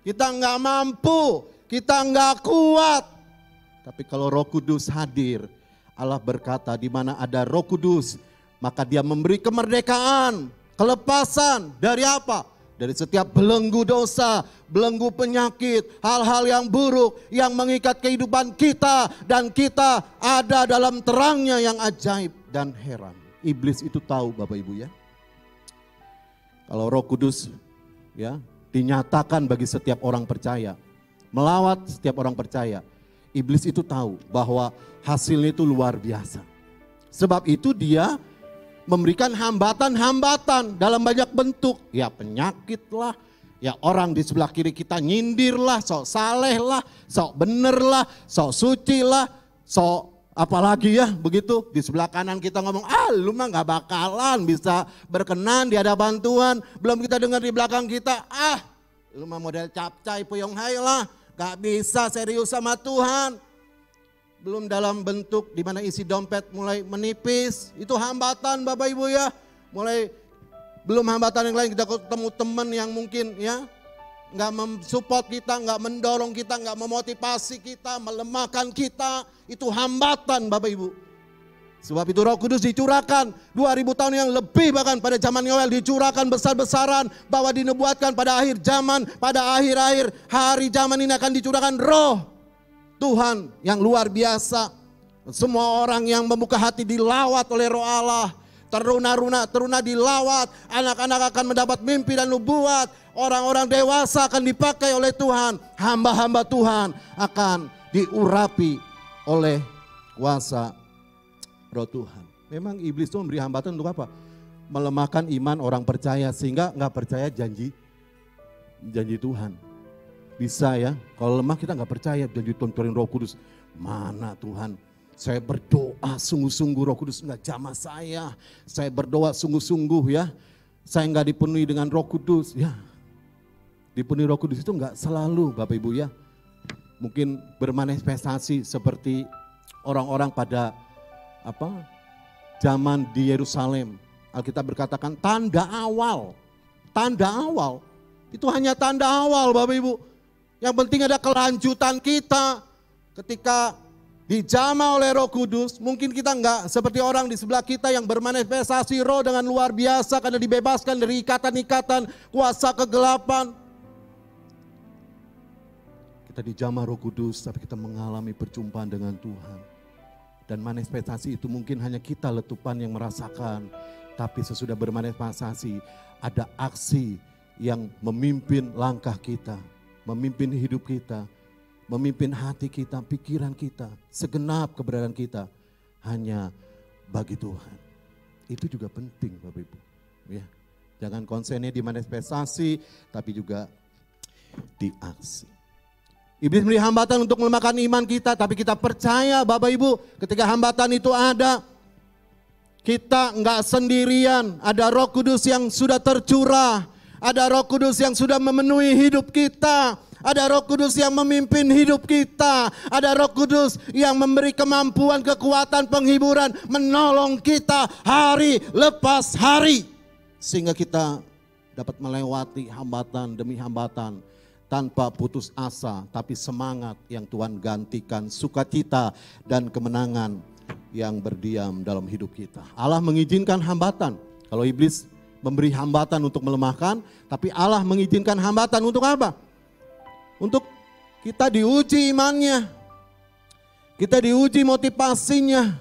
kita nggak mampu, kita nggak kuat. Tapi kalau Roh Kudus hadir, Allah berkata di mana ada Roh Kudus, maka Dia memberi kemerdekaan, kelepasan dari apa? Dari setiap belenggu dosa, belenggu penyakit, hal-hal yang buruk yang mengikat kehidupan kita, dan kita ada dalam terangnya yang ajaib dan heran. Iblis itu tahu Bapak Ibu ya. Kalau Roh Kudus ya dinyatakan bagi setiap orang percaya, melawat setiap orang percaya, iblis itu tahu bahwa hasilnya itu luar biasa. Sebab itu dia memberikan hambatan-hambatan dalam banyak bentuk. Ya penyakit lah, ya orang di sebelah kiri kita nyindir lah, sok saleh lah, sok bener lah, sok suci lah, sok apalagi ya begitu. Di sebelah kanan kita ngomong, lu mah gak bakalan bisa berkenan di hadapan Tuhan. Belum kita dengar di belakang kita, lu mah model capcay puyong hai lah, gak bisa serius sama Tuhan. Belum dalam bentuk di mana isi dompet mulai menipis, itu hambatan Bapak Ibu ya. Mulai belum hambatan yang lain, kita ketemu teman yang mungkin ya nggak mensupport kita, nggak mendorong kita, nggak memotivasi kita, melemahkan kita, itu hambatan Bapak Ibu. Sebab itu Roh Kudus dicurahkan 2000 tahun yang lebih, bahkan pada zaman Yoel dicurahkan besar-besaran, bahwa dinubuatkan pada akhir zaman, pada akhir-akhir hari zaman ini akan dicurahkan Roh Tuhan yang luar biasa. Semua orang yang membuka hati dilawat oleh Roh Allah. Teruna dilawat, anak-anak akan mendapat mimpi dan nubuat, orang-orang dewasa akan dipakai oleh Tuhan, hamba-hamba Tuhan akan diurapi oleh kuasa Roh Tuhan. Memang iblis itu memberi hambatan untuk apa? Melemahkan iman orang percaya sehingga nggak percaya janji Tuhan. Bisa ya, kalau lemah kita nggak percaya janji Tuhan turun Roh Kudus. Mana Tuhan? Saya berdoa sungguh-sungguh Roh Kudus nggak jamah saya. Saya berdoa sungguh-sungguh ya. Saya nggak dipenuhi dengan Roh Kudus ya. Dipenuhi Roh Kudus itu nggak selalu Bapak Ibu ya. Mungkin bermanifestasi seperti orang-orang pada zaman di Yerusalem. Alkitab berkatakan tanda awal. Tanda awal. Itu hanya tanda awal Bapak Ibu. Yang penting ada kelanjutan kita. Ketika dijamah oleh Roh Kudus, mungkin kita enggak seperti orang di sebelah kita yang bermanifestasi roh dengan luar biasa karena dibebaskan dari ikatan-ikatan kuasa kegelapan. Kita dijamah Roh Kudus tapi kita mengalami perjumpaan dengan Tuhan. Dan manifestasi itu mungkin hanya kita letupan yang merasakan. Tapi sesudah bermanifestasi ada aksi yang memimpin langkah kita, memimpin hidup kita, memimpin hati kita, pikiran kita, segenap keberadaan kita hanya bagi Tuhan. Itu juga penting Bapak Ibu. Ya, jangan konsennya di manifestasi tapi juga di aksi. Iblis memberi hambatan untuk melemahkan iman kita, tapi kita percaya Bapak Ibu ketika hambatan itu ada, kita enggak sendirian, ada Roh Kudus yang sudah tercurah, ada Roh Kudus yang sudah memenuhi hidup kita, ada Roh Kudus yang memimpin hidup kita, ada Roh Kudus yang memberi kemampuan, kekuatan, penghiburan, menolong kita hari lepas hari. Sehingga kita dapat melewati hambatan demi hambatan tanpa putus asa, tapi semangat yang Tuhan gantikan, sukacita dan kemenangan yang berdiam dalam hidup kita. Allah mengizinkan hambatan. Kalau iblis memberi hambatan untuk melemahkan, tapi Allah mengizinkan hambatan untuk apa? Untuk kita diuji imannya, kita diuji motivasinya.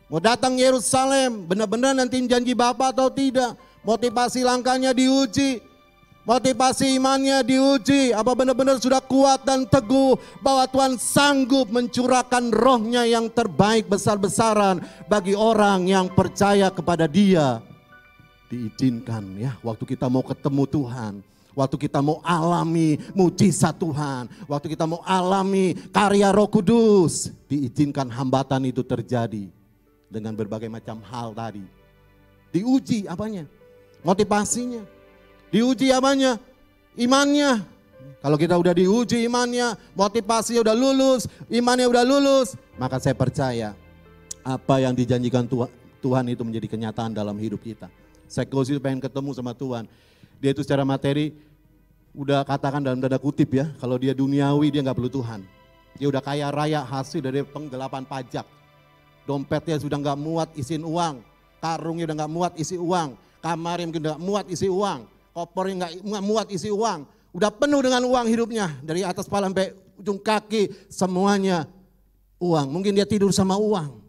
Mau datang Yerusalem, benar-benar nanti janji Bapa atau tidak? Motivasi langkahnya diuji, motivasi imannya diuji. Apa benar-benar sudah kuat dan teguh bahwa Tuhan sanggup mencurahkan rohnya yang terbaik besar-besaran bagi orang yang percaya kepada Dia. Diizinkan ya, waktu kita mau ketemu Tuhan, waktu kita mau alami mujizat Tuhan, waktu kita mau alami karya Roh Kudus, diizinkan hambatan itu terjadi dengan berbagai macam hal tadi. Diuji apanya? Motivasinya. Diuji apanya? Imannya. Kalau kita udah diuji imannya, motivasinya udah lulus, imannya udah lulus, maka saya percaya apa yang dijanjikan Tuhan itu menjadi kenyataan dalam hidup kita. Sekos itu pengen ketemu sama Tuhan. Dia itu secara materi udah katakan dalam tanda kutip ya, kalau dia duniawi dia nggak perlu Tuhan. Dia udah kaya raya hasil dari penggelapan pajak. Dompetnya sudah nggak muat isiin uang, karungnya udah nggak muat isi uang, kamarnya mungkin nggak muat isi uang, kopernya nggak muat isi uang. Udah penuh dengan uang hidupnya, dari atas kepala sampai ujung kaki semuanya uang. Mungkin dia tidur sama uang,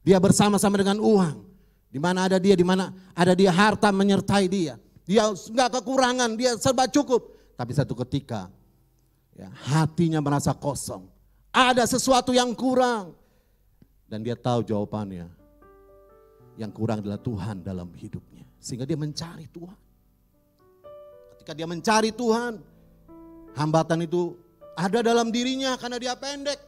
dia bersama-sama dengan uang. Di mana ada dia, di mana ada dia, harta menyertai dia. Dia nggak kekurangan, dia serba cukup. Tapi satu ketika ya, hatinya merasa kosong, ada sesuatu yang kurang. Dan dia tahu jawabannya, yang kurang adalah Tuhan dalam hidupnya. Sehingga dia mencari Tuhan. Ketika dia mencari Tuhan, hambatan itu ada dalam dirinya karena dia pendek.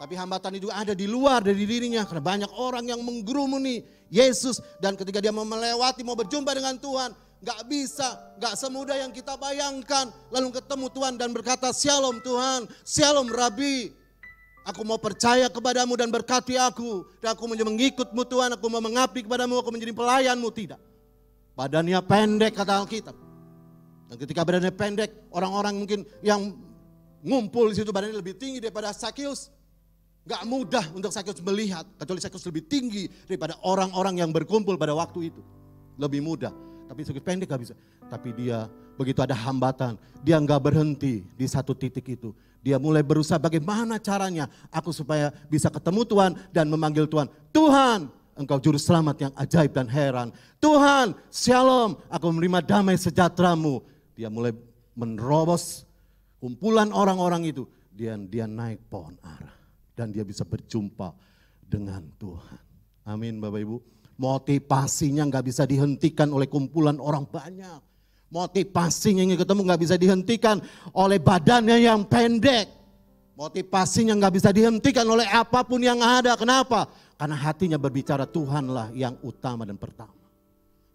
Tapi hambatan itu ada di luar dari dirinya karena banyak orang yang menggerumuni Yesus. Dan ketika dia mau melewati, mau berjumpa dengan Tuhan, gak bisa, gak semudah yang kita bayangkan. Lalu ketemu Tuhan dan berkata, Shalom Tuhan, Shalom Rabi. Aku mau percaya kepadamu dan berkati aku. Dan aku mau mengikutmu Tuhan, aku mau mengabdi kepadamu, aku menjadi pelayanmu. Tidak. Badannya pendek kata Alkitab. Dan ketika badannya pendek, orang-orang mungkin yang ngumpul di situ badannya lebih tinggi daripada Sakeus. Gak mudah untuk Sakeus melihat, kecuali Sakeus lebih tinggi daripada orang-orang yang berkumpul pada waktu itu. Lebih mudah, tapi Sakeus pendek gak bisa. Tapi dia begitu ada hambatan, dia gak berhenti di satu titik itu. Dia mulai berusaha bagaimana caranya aku supaya bisa ketemu Tuhan dan memanggil Tuhan. Tuhan, Engkau juru selamat yang ajaib dan heran. Tuhan, Shalom, aku menerima damai sejahtera-Mu. Dia mulai menerobos kumpulan orang-orang itu. Dia naik pohon ara. Dan dia bisa berjumpa dengan Tuhan. Amin Bapak Ibu. Motivasinya gak bisa dihentikan oleh kumpulan orang banyak. Motivasinya yang ketemu gak bisa dihentikan oleh badannya yang pendek. Motivasinya gak bisa dihentikan oleh apapun yang ada. Kenapa? Karena hatinya berbicara Tuhanlah yang utama dan pertama.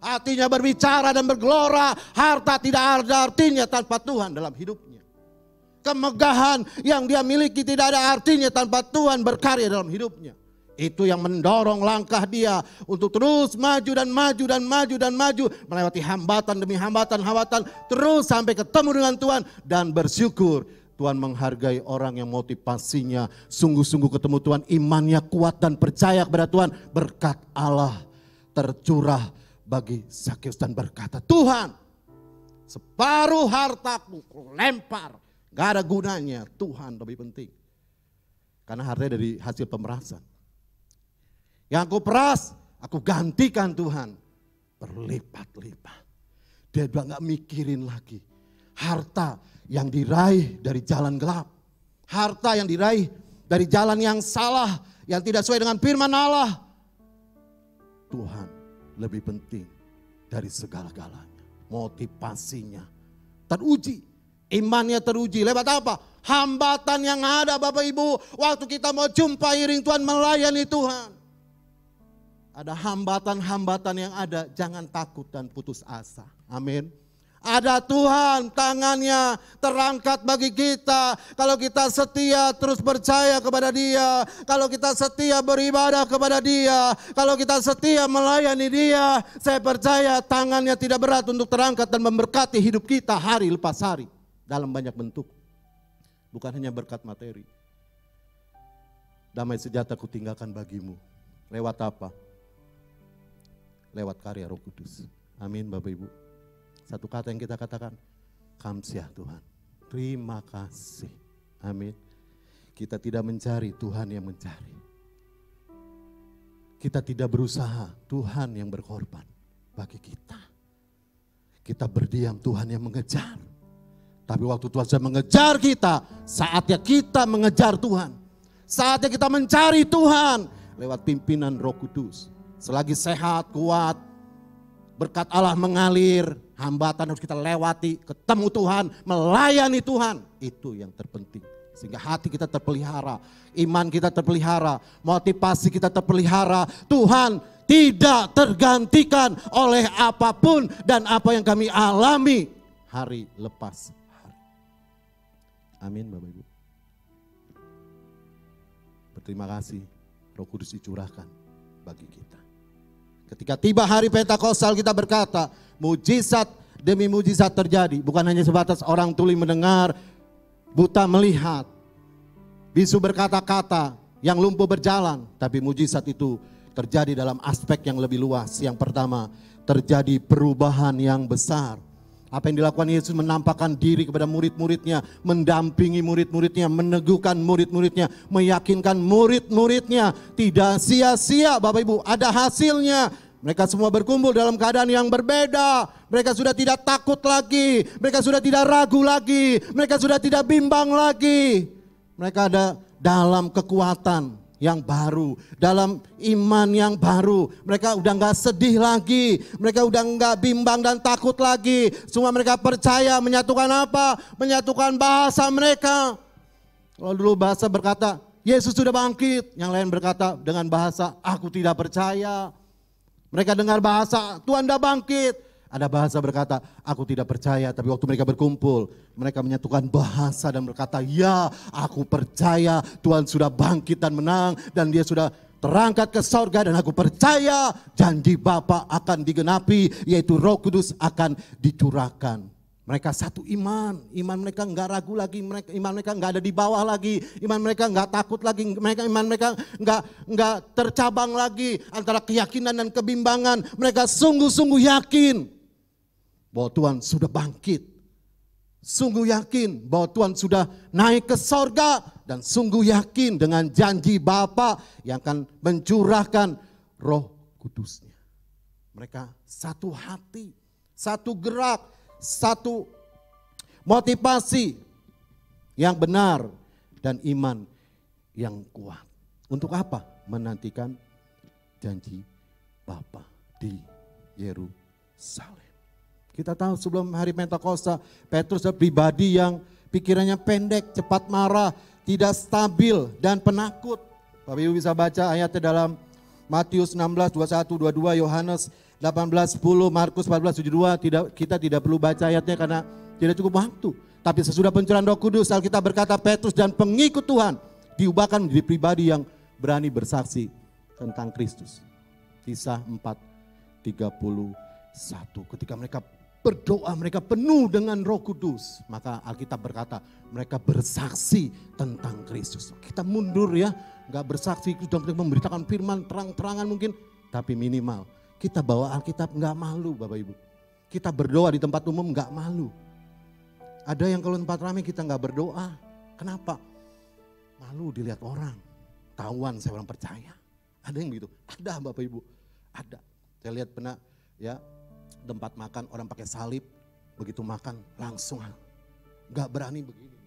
Hatinya berbicara dan bergelora. Harta tidak ada artinya tanpa Tuhan dalam hidupnya. Kemegahan yang dia miliki tidak ada artinya tanpa Tuhan berkarya dalam hidupnya. Itu yang mendorong langkah dia untuk terus maju dan maju dan maju dan maju. Melewati hambatan demi hambatan, terus sampai ketemu dengan Tuhan dan bersyukur. Tuhan menghargai orang yang motivasinya sungguh-sungguh ketemu Tuhan. Imannya kuat dan percaya kepada Tuhan. Berkat Allah tercurah bagi Sakeus dan berkata, Tuhan, separuh hartaku lempar. Gak ada gunanya, Tuhan lebih penting. Karena hartanya dari hasil pemerasan. Yang aku peras, aku gantikan Tuhan. Berlipat-lipat. Dia udah gak mikirin lagi harta yang diraih dari jalan gelap. Harta yang diraih dari jalan yang salah, yang tidak sesuai dengan firman Allah. Tuhan lebih penting dari segala-galanya. Motivasinya teruji, imannya teruji. Lewat apa? Hambatan yang ada Bapak Ibu. Waktu kita mau jumpa iring Tuhan, melayani Tuhan. Ada hambatan-hambatan yang ada, jangan takut dan putus asa. Amin. Ada Tuhan, tangannya terangkat bagi kita. Kalau kita setia terus percaya kepada Dia. Kalau kita setia beribadah kepada Dia. Kalau kita setia melayani Dia. Saya percaya tangannya tidak berat untuk terangkat dan memberkati hidup kita hari lepas hari. Dalam banyak bentuk. Bukan hanya berkat materi. Damai sejahtera ku tinggalkan bagimu. Lewat apa? Lewat karya Roh Kudus. Amin Bapak Ibu. Satu kata yang kita katakan, kamsiah Tuhan. Terima kasih. Amin. Kita tidak mencari, Tuhan yang mencari. Kita tidak berusaha, Tuhan yang berkorban bagi kita. Kita berdiam, Tuhan yang mengejar. Tapi waktu Tuhan sudah mengejar kita, saatnya kita mengejar Tuhan. Saatnya kita mencari Tuhan lewat pimpinan Roh Kudus. Selagi sehat, kuat, berkat Allah mengalir, hambatan harus kita lewati, ketemu Tuhan, melayani Tuhan. Itu yang terpenting. Sehingga hati kita terpelihara, iman kita terpelihara, motivasi kita terpelihara. Tuhan tidak tergantikan oleh apapun dan apa yang kami alami hari lepas hari. Amin Bapak Ibu. Berterima kasih Roh Kudus dicurahkan bagi kita. Ketika tiba hari Pentakostal kita berkata, mujizat demi mujizat terjadi. Bukan hanya sebatas orang tuli mendengar, buta melihat, bisu berkata-kata, yang lumpuh berjalan. Tapi mujizat itu terjadi dalam aspek yang lebih luas. Yang pertama, terjadi perubahan yang besar. Apa yang dilakukan Yesus menampakkan diri kepada murid-muridnya, mendampingi murid-muridnya, meneguhkan murid-muridnya, meyakinkan murid-muridnya. Tidak sia-sia Bapak Ibu, ada hasilnya. Mereka semua berkumpul dalam keadaan yang berbeda. Mereka sudah tidak takut lagi, mereka sudah tidak ragu lagi, mereka sudah tidak bimbang lagi. Mereka ada dalam kekuatan yang baru, dalam iman yang baru. Mereka udah gak sedih lagi, mereka udah gak bimbang dan takut lagi. Semua mereka percaya, menyatukan apa? Menyatukan bahasa mereka. Kalau dulu bahasa berkata, Yesus sudah bangkit. Yang lain berkata dengan bahasa, aku tidak percaya. Mereka dengar bahasa, Tuhan sudah bangkit. Ada bahasa berkata, aku tidak percaya. Tapi waktu mereka berkumpul, mereka menyatukan bahasa dan berkata, ya aku percaya Tuhan sudah bangkit dan menang. Dan Dia sudah terangkat ke sorga. Dan aku percaya janji Bapa akan digenapi, yaitu Roh Kudus akan dicurahkan. Mereka satu iman mereka enggak ragu lagi, iman mereka enggak ada di bawah lagi, iman mereka enggak takut lagi, iman mereka enggak tercabang lagi antara keyakinan dan kebimbangan. Mereka sungguh-sungguh yakin bahwa Tuhan sudah bangkit, sungguh yakin bahwa Tuhan sudah naik ke sorga, dan sungguh yakin dengan janji Bapa yang akan mencurahkan Roh Kudusnya. Mereka satu hati, satu gerak, satu motivasi yang benar dan iman yang kuat. Untuk apa? Menantikan janji Bapa di Yerusalem. Kita tahu sebelum hari Pentakosta, Petrus adalah pribadi yang pikirannya pendek, cepat marah, tidak stabil dan penakut. Bapak Ibu bisa baca ayatnya dalam Matius 16, 21, 22, Yohanes 18, 10, Markus 14, 72. Kita tidak perlu baca ayatnya karena tidak cukup waktu. Tapi sesudah pencurahan Roh Kudus, Alkitab berkata Petrus dan pengikut Tuhan diubahkan menjadi pribadi yang berani bersaksi tentang Kristus. Kisah 4:31. Ketika mereka berdoa, mereka penuh dengan Roh Kudus. Maka Alkitab berkata mereka bersaksi tentang Kristus. Kita mundur ya, gak bersaksi, sudah memberitakan firman terang-terangan mungkin. Tapi minimal kita bawa Alkitab gak malu Bapak Ibu. Kita berdoa di tempat umum gak malu. Ada yang kalau tempat ramai kita gak berdoa. Kenapa? Malu dilihat orang. Tahuan saya orang percaya. Ada yang begitu? Ada Bapak Ibu. Ada. Saya lihat pernah ya tempat makan orang pakai salib, begitu makan langsung nggak berani begini.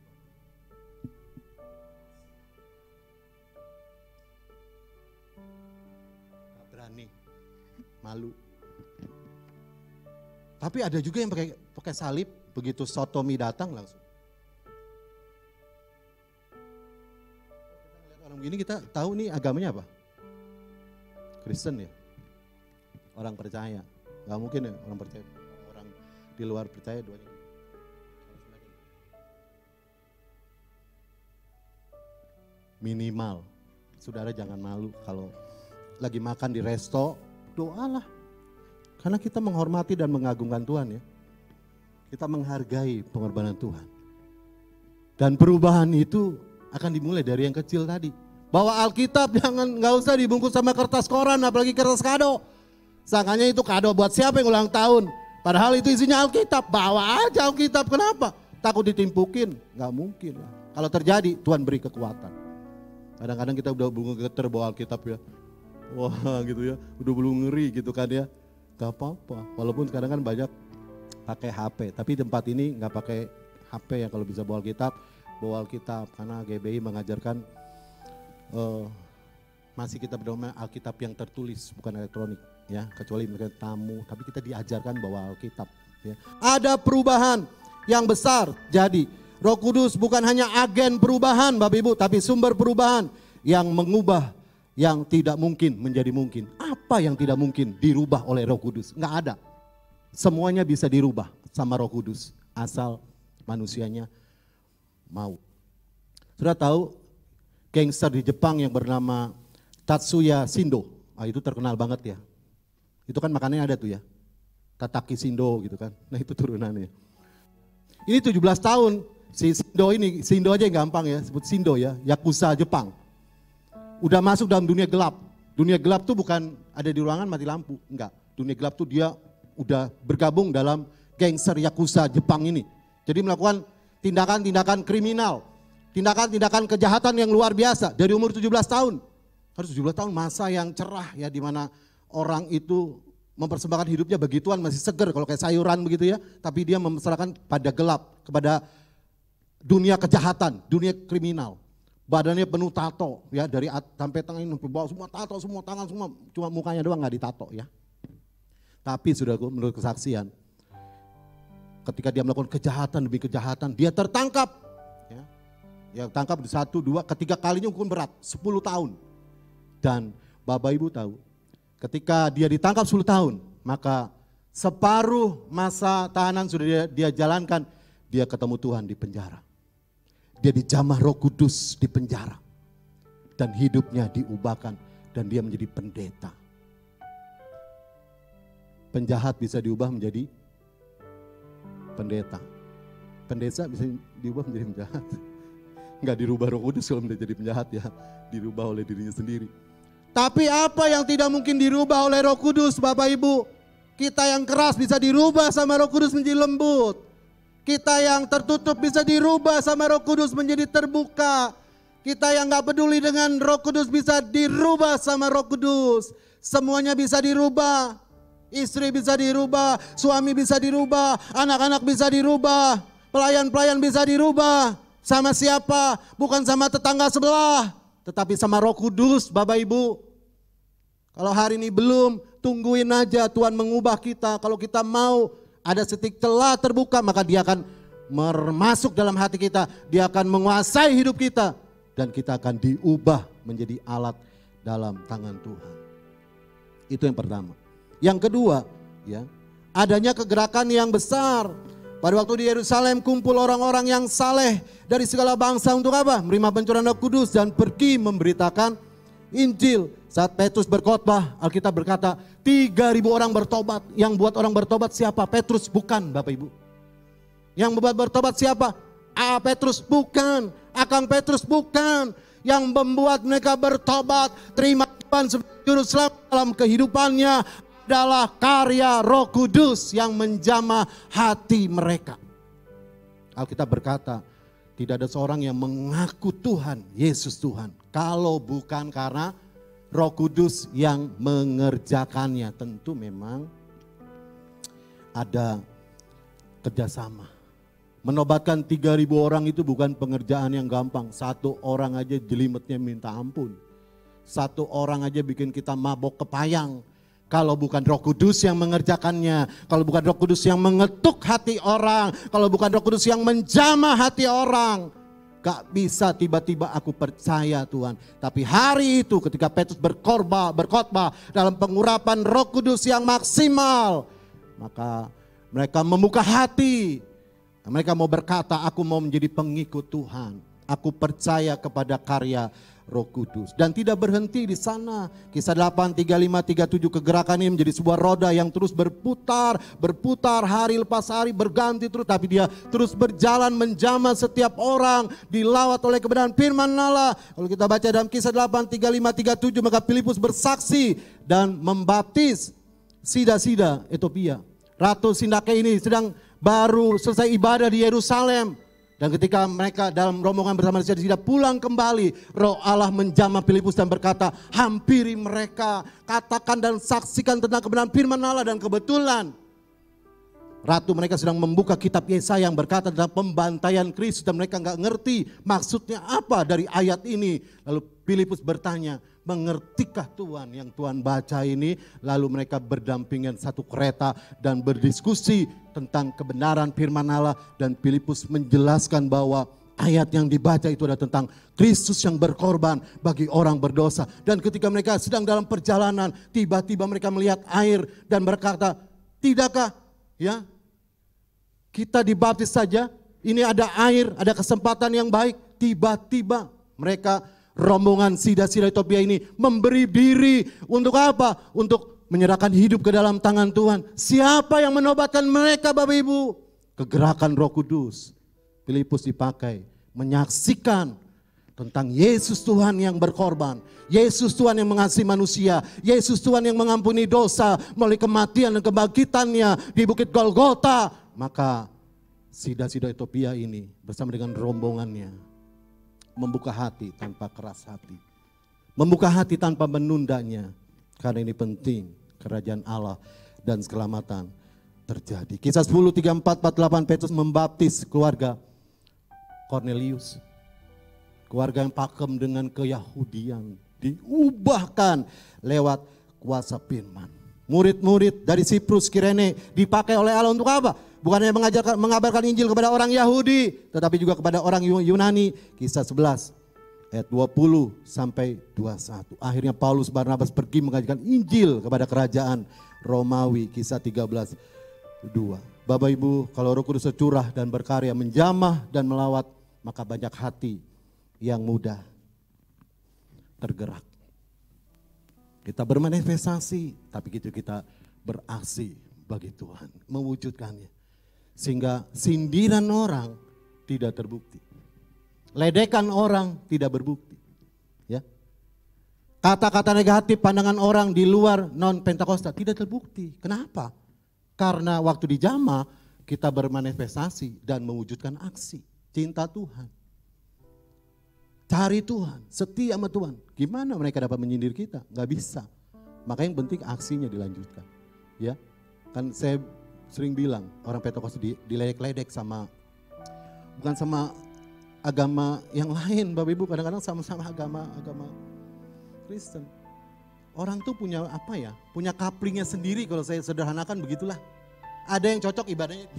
Nggak berani, malu. Tapi ada juga yang pakai salib, begitu sotomi datang langsung. Orang begini kita tahu nih agamanya apa? Kristen ya, orang percaya. Gak mungkin ya orang percaya, orang di luar percaya duanya. Minimal, saudara jangan malu kalau lagi makan di resto, doalah. Karena kita menghormati dan mengagungkan Tuhan ya. Kita menghargai pengorbanan Tuhan. Dan perubahan itu akan dimulai dari yang kecil tadi. Bawa Alkitab, nggak usah dibungkus sama kertas koran, apalagi kertas kado. Sangkanya itu kado buat siapa yang ulang tahun. Padahal itu isinya Alkitab, bawa aja Alkitab, kenapa? Takut ditimpukin, nggak mungkin. Kalau terjadi, Tuhan beri kekuatan. Kadang-kadang kita udah bunga geter bawa Alkitab ya. Wah gitu ya, udah belum ngeri gitu kan ya. Gak apa-apa, walaupun sekarang kan banyak pakai HP. Tapi tempat ini nggak pakai HP ya, kalau bisa bawa Alkitab. Karena GBI mengajarkan masih kita berdoa Alkitab yang tertulis, bukan elektronik ya, kecuali mereka tamu, tapi kita diajarkan bawa Alkitab ya. Ada perubahan yang besar. Jadi Roh Kudus bukan hanya agen perubahan Bapak Ibu, tapi sumber perubahan yang mengubah yang tidak mungkin menjadi mungkin. Apa yang tidak mungkin dirubah oleh Roh Kudus? Enggak ada. Semuanya bisa dirubah sama Roh Kudus, asal manusianya mau. Sudah tahu gangster di Jepang yang bernama Tatsuya Shindo, itu terkenal banget ya. Itu kan makanannya ada tuh ya, Tataki Shindo gitu kan. Nah itu turunannya. Ini 17 tahun si Shindo aja yang gampang ya, sebut Shindo ya, Yakuza Jepang. Udah masuk dalam dunia gelap. Dunia gelap tuh bukan ada di ruangan mati lampu, enggak. Dunia gelap tuh dia udah bergabung dalam gangster Yakuza Jepang ini. Jadi melakukan tindakan-tindakan kriminal, tindakan-tindakan kejahatan yang luar biasa dari umur 17 tahun. Harus 17 tahun, masa yang cerah ya, di mana orang itu mempersembahkan hidupnya bagi Tuhan masih seger kalau kayak sayuran begitu ya. Tapi dia memperserahkan pada gelap, kepada dunia kejahatan, dunia kriminal. Badannya penuh tato ya, dari sampai tangan ini bawah semua tato, semua tangan semua, cuma mukanya doang nggak ditato ya. Tapi saudaraku, menurut kesaksian, ketika dia melakukan kejahatan demi kejahatan, dia tertangkap. Ya tangkap di 1, 2, ketiga kalinya hukuman berat, 10 tahun. Dan Bapak Ibu tahu, ketika dia ditangkap 10 tahun, maka separuh masa tahanan sudah dia jalankan, dia ketemu Tuhan di penjara. Dia dijamah Roh Kudus di penjara. Dan hidupnya diubahkan dan dia menjadi pendeta. Penjahat bisa diubah menjadi pendeta. Pendeta bisa diubah menjadi penjahat. Enggak dirubah Roh Kudus kalau menjadi penjahat ya, dirubah oleh dirinya sendiri. Tapi apa yang tidak mungkin dirubah oleh Roh Kudus Bapak Ibu? Kita yang keras bisa dirubah sama Roh Kudus menjadi lembut. Kita yang tertutup bisa dirubah sama Roh Kudus menjadi terbuka. Kita yang gak peduli dengan Roh Kudus bisa dirubah sama Roh Kudus. Semuanya bisa dirubah. Istri bisa dirubah, suami bisa dirubah, anak-anak bisa dirubah, pelayan-pelayan bisa dirubah. Sama siapa? Bukan sama tetangga sebelah, tetapi sama Roh Kudus Bapak Ibu. Kalau hari ini belum, tungguin aja Tuhan mengubah kita. Kalau kita mau, ada titik celah terbuka, maka dia akan masuk dalam hati kita. Dia akan menguasai hidup kita. Dan kita akan diubah menjadi alat dalam tangan Tuhan. Itu yang pertama. Yang kedua, ya, adanya kegerakan yang besar. Pada waktu di Yerusalem kumpul orang-orang yang saleh dari segala bangsa untuk apa? Menerima pencurahan Roh Kudus dan pergi memberitakan Injil. Saat Petrus berkhotbah, Alkitab berkata 3.000 orang bertobat. Yang buat orang bertobat siapa? Petrus, bukan Bapak Ibu. Yang membuat bertobat siapa? Petrus, bukan. Akang Petrus, bukan. Yang membuat mereka bertobat, terima Tuhan sebagai juru selamat dalam kehidupannya adalah karya Roh Kudus yang menjamah hati mereka. Alkitab berkata, tidak ada seorang yang mengaku Tuhan, Yesus Tuhan, kalau bukan karena Roh Kudus yang mengerjakannya. Tentu memang ada kerjasama. Menobatkan 3.000 orang itu bukan pengerjaan yang gampang. Satu orang aja jelimetnya minta ampun. Satu orang aja bikin kita mabok kepayang. Kalau bukan Roh Kudus yang mengerjakannya, kalau bukan Roh Kudus yang mengetuk hati orang, kalau bukan Roh Kudus yang menjamah hati orang, gak bisa tiba-tiba aku percaya Tuhan. Tapi hari itu ketika Petrus berkhotbah dalam pengurapan Roh Kudus yang maksimal, maka mereka membuka hati. Mereka mau berkata, aku mau menjadi pengikut Tuhan. Aku percaya kepada karya Roh Kudus. Dan tidak berhenti di sana. Kisah 8, 35, 37 kegerakan ini menjadi sebuah roda yang terus berputar hari lepas hari, berganti terus. Tapi dia terus berjalan menjamah setiap orang, dilawat oleh kebenaran firman Allah. Kalau kita baca dalam Kisah 8, 35, 37, maka Filipus bersaksi dan membaptis Sida-Sida Ethiopia. Ratu Sindake ini sedang baru selesai ibadah di Yerusalem. Dan ketika mereka dalam rombongan bersama Sida-Sida pulang kembali, Roh Allah menjamah Filipus dan berkata, hampiri mereka, katakan dan saksikan tentang kebenaran firman Allah. Dan kebetulan ratu mereka sedang membuka kitab Yesaya yang berkata tentang pembantaian Kristus. Dan mereka gak ngerti maksudnya apa dari ayat ini. Lalu Filipus bertanya, mengertikah Tuhan yang Tuhan baca ini? Lalu mereka berdampingan satu kereta dan berdiskusi tentang kebenaran firman Allah. Dan Filipus menjelaskan bahwa ayat yang dibaca itu adalah tentang Kristus yang berkorban bagi orang berdosa. Dan ketika mereka sedang dalam perjalanan, tiba-tiba mereka melihat air dan berkata, tidakkah ya kita dibaptis saja? Ini ada air, ada kesempatan yang baik. Tiba-tiba mereka rombongan Sida-Sida Ethiopia ini memberi diri untuk apa? Untuk menyerahkan hidup ke dalam tangan Tuhan. Siapa yang menobatkan mereka Bapak Ibu? Kegerakan Roh Kudus. Filipus dipakai menyaksikan tentang Yesus Tuhan yang berkorban. Yesus Tuhan yang mengasihi manusia. Yesus Tuhan yang mengampuni dosa melalui kematian dan kebangkitannya di Bukit Golgota. Maka Sida-Sida Ethiopia ini bersama dengan rombongannya membuka hati tanpa keras hati. Membuka hati tanpa menundanya. Karena ini penting kerajaan Allah dan keselamatan terjadi. Kisah 10, 34, 48 Petrus membaptis keluarga Cornelius. Keluarga yang pakem dengan keyahudian diubahkan lewat kuasa firman. Murid-murid dari Siprus, Kirene dipakai oleh Allah untuk apa? Bukan hanya mengabarkan Injil kepada orang Yahudi, tetapi juga kepada orang Yunani. Kisah 11 ayat 20 sampai 21. Akhirnya Paulus Barnabas pergi mengajarkan Injil kepada kerajaan Romawi. Kisah 13 2. Bapak Ibu, kalau Roh Kudus securah dan berkarya menjamah dan melawat, maka banyak hati yang mudah tergerak. Kita bermanifestasi, tapi kita beraksi bagi Tuhan, mewujudkannya. Sehingga sindiran orang tidak terbukti. Ledekan orang tidak berbukti. Ya. Kata-kata negatif pandangan orang di luar non-Pentakosta tidak terbukti. Kenapa? Karena waktu dijamah kita bermanifestasi dan mewujudkan aksi. Cinta Tuhan. Cari Tuhan, setia sama Tuhan. Gimana mereka dapat menyindir kita? Gak bisa. Makanya yang penting aksinya dilanjutkan. Ya, kan saya sering bilang orang Pentakosta diledek-ledek sama, bukan sama agama yang lain Bapak Ibu, kadang-kadang sama-sama agama Kristen. Orang tuh punya apa ya, punya kaplingnya sendiri, kalau saya sederhanakan begitulah. Ada yang cocok ibadahnya.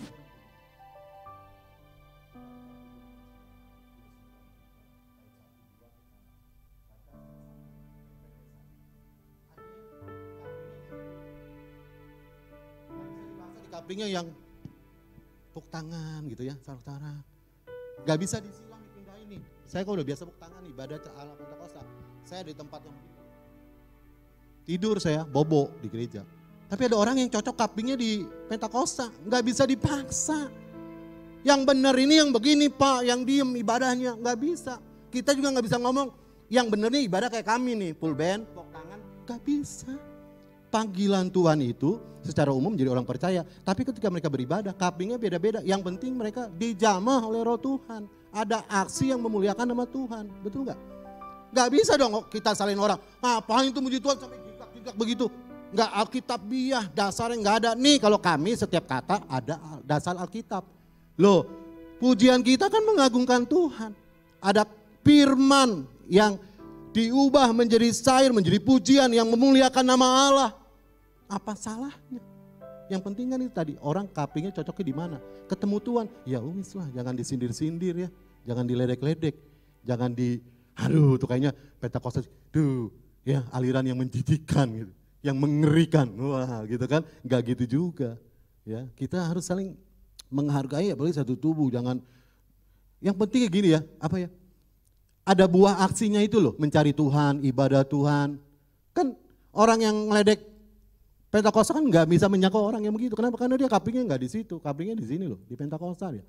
Kaplingnya yang tepuk tangan gitu ya, saudara. Gak bisa disilang, dipindahin nih. Saya kok udah biasa tepuk tangan ibadah ala Pentakosta. Saya di tempat yang tidur saya, bobo di gereja. Tapi ada orang yang cocok kaplingnya di Pentakosta, gak bisa dipaksa. Yang benar ini yang begini Pak, yang diem ibadahnya, gak bisa. Kita juga gak bisa ngomong, yang benar nih ibadah kayak kami nih, full band, tepuk tangan, gak bisa. Panggilan Tuhan itu secara umum menjadi orang percaya. Tapi ketika mereka beribadah, kaplingnya beda-beda. Yang penting mereka dijamah oleh Roh Tuhan. Ada aksi yang memuliakan nama Tuhan. Betul gak? Gak bisa dong kita salin orang. Ngapain itu muji Tuhan sampai gigak-gigak begitu. nggak alkitabiah, dasarnya nggak ada. Nih kalau kami setiap kata ada dasar Alkitab. Loh, pujian kita kan mengagungkan Tuhan. Ada firman yang diubah menjadi syair, menjadi pujian yang memuliakan nama Allah. Apa salahnya? Yang penting kan itu tadi, orang kapingnya cocoknya di mana? Ketemu Tuhan, ya wis lah, jangan disindir-sindir ya. Jangan diledek-ledek, jangan aduh tuh kayaknya Pentakosta, ya aliran yang menjijikkan gitu, yang mengerikan, wah gitu kan, nggak gitu juga. Ya kita harus saling menghargai, apalagi satu tubuh, jangan. Yang penting gini ya, apa ya? Ada buah aksinya itu loh, mencari Tuhan, ibadah Tuhan. Kan orang yang ngeledek Pentakosta kan nggak bisa menjangkau orang yang begitu. Kenapa? Karena dia kapingnya nggak di situ, kapingnya di sini loh, di Pentakosta ya.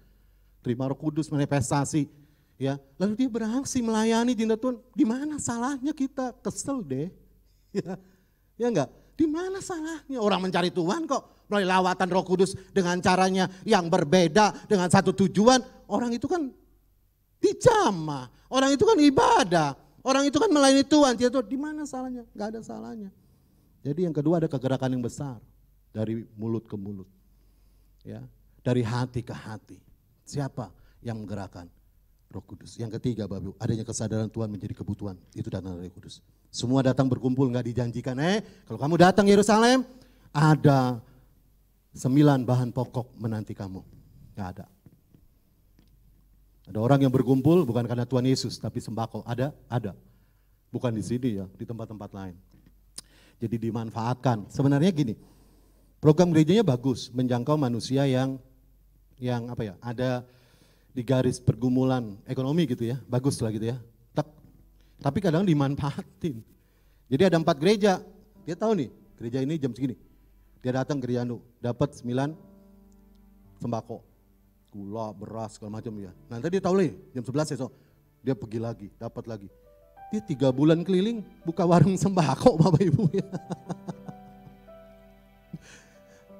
Terima Roh Kudus, manifestasi, ya. Lalu dia beraksi melayani dinda Tuhan. Di mana salahnya kita? Kesel deh, ya enggak? Di mana salahnya? Orang mencari Tuhan kok melalui lawatan Roh Kudus dengan caranya yang berbeda dengan satu tujuan. Orang itu kan dijamah, orang itu kan ibadah, orang itu kan melayani Tuhan. Di mana salahnya? Enggak ada salahnya. Jadi yang kedua ada kegerakan yang besar dari mulut ke mulut, ya, dari hati ke hati. Siapa yang menggerakkan? Roh Kudus. Yang ketiga Bapak Ibu, adanya kesadaran Tuhan menjadi kebutuhan. Itu datang dari Roh Kudus. Semua datang berkumpul, nggak dijanjikan. Kalau kamu datang Yerusalem, ada 9 bahan pokok menanti kamu. Nggak ada. Ada orang yang berkumpul bukan karena Tuhan Yesus, tapi sembako. Ada. Bukan di sini ya, di tempat-tempat lain. Jadi dimanfaatkan. Sebenarnya gini, program gerejanya bagus, menjangkau manusia yang apa ya, ada di garis pergumulan ekonomi gitu ya, bagus lah gitu ya. Tapi kadang dimanfaatin. Jadi ada 4 gereja, dia tahu nih, gereja ini jam segini. Dia datang gereja dapat 9 sembako, gula, beras, segala macam ya. Nanti dia tahu nih, jam 11 esok, dia pergi lagi, dapat lagi. Dia 3 bulan keliling, buka warung sembako Bapak Ibu ya.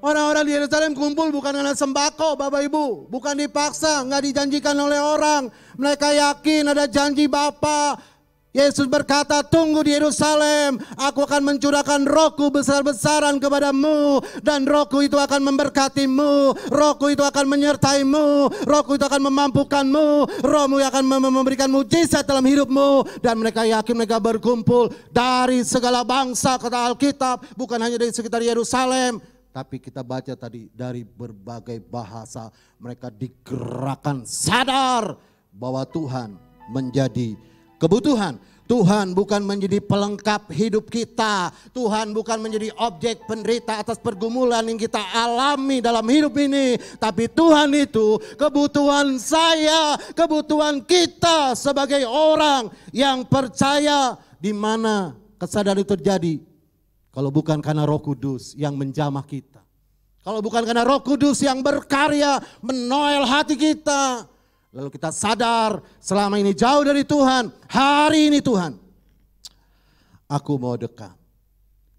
Orang-orang di Yerusalem kumpul bukan karena sembako Bapak Ibu, bukan dipaksa, nggak dijanjikan oleh orang. Mereka yakin ada janji Bapa. Yesus berkata, tunggu di Yerusalem, aku akan mencurahkan rohku besar-besaran kepadamu. Dan rohku itu akan memberkatimu, rohku itu akan menyertaimu, rohku itu akan memampukanmu, rohmu akan memberikan mujizat dalam hidupmu. Dan mereka yakin, mereka berkumpul dari segala bangsa, kata Alkitab, bukan hanya dari sekitar Yerusalem. Tapi kita baca tadi dari berbagai bahasa, mereka digerakkan sadar bahwa Tuhan menjadi kebutuhan. Tuhan bukan menjadi pelengkap hidup kita. Tuhan bukan menjadi objek penderita atas pergumulan yang kita alami dalam hidup ini. Tapi Tuhan itu kebutuhan saya, kebutuhan kita sebagai orang yang percaya. Di mana kesadaran itu terjadi? Kalau bukan karena Roh Kudus yang menjamah kita. Kalau bukan karena Roh Kudus yang berkarya menoel hati kita. Lalu kita sadar selama ini jauh dari Tuhan. Hari ini Tuhan, aku mau dekat.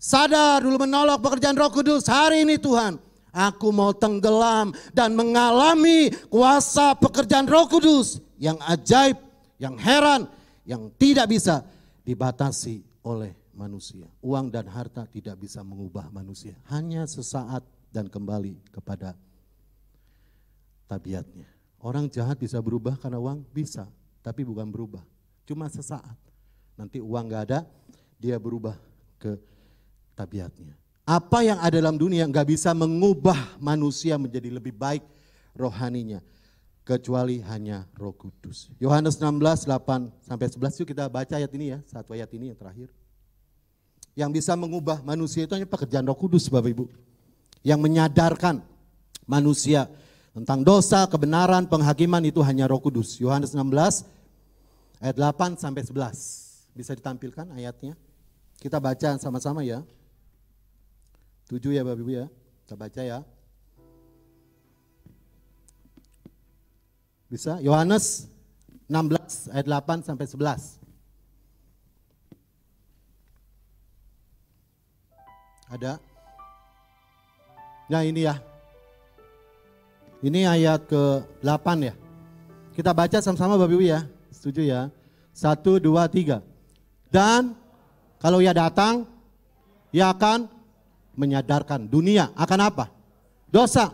Sadar dulu menolak pekerjaan Roh Kudus. Hari ini Tuhan, aku mau tenggelam dan mengalami kuasa pekerjaan Roh Kudus. Yang ajaib, yang heran, yang tidak bisa dibatasi oleh manusia. Uang dan harta tidak bisa mengubah manusia. Hanya sesaat dan kembali kepada tabiatnya. Orang jahat bisa berubah karena uang? Bisa, tapi bukan berubah. Cuma sesaat. Nanti uang gak ada, dia berubah ke tabiatnya. Apa yang ada dalam dunia gak bisa mengubah manusia menjadi lebih baik rohaninya. Kecuali hanya Roh Kudus. Yohanes 16, 8-11, yuk kita baca ayat ini ya. Satu ayat ini yang terakhir. Yang bisa mengubah manusia itu hanya pekerjaan Roh Kudus Bapak Ibu. Yang menyadarkan manusia tentang dosa, kebenaran, penghakiman itu hanya Roh Kudus. Yohanes 16 ayat 8-11. Bisa ditampilkan ayatnya? Kita baca sama-sama ya. 7 ya Bapak Ibu ya. Kita baca ya. Bisa? Yohanes 16 ayat 8-11. Ada? Nah ini ya. Ini ayat ke-8 ya. Kita baca sama-sama Bapak Ibu ya. Setuju ya? 1, 2, 3. Dan kalau ia datang, ia akan menyadarkan dunia akan apa? Dosa.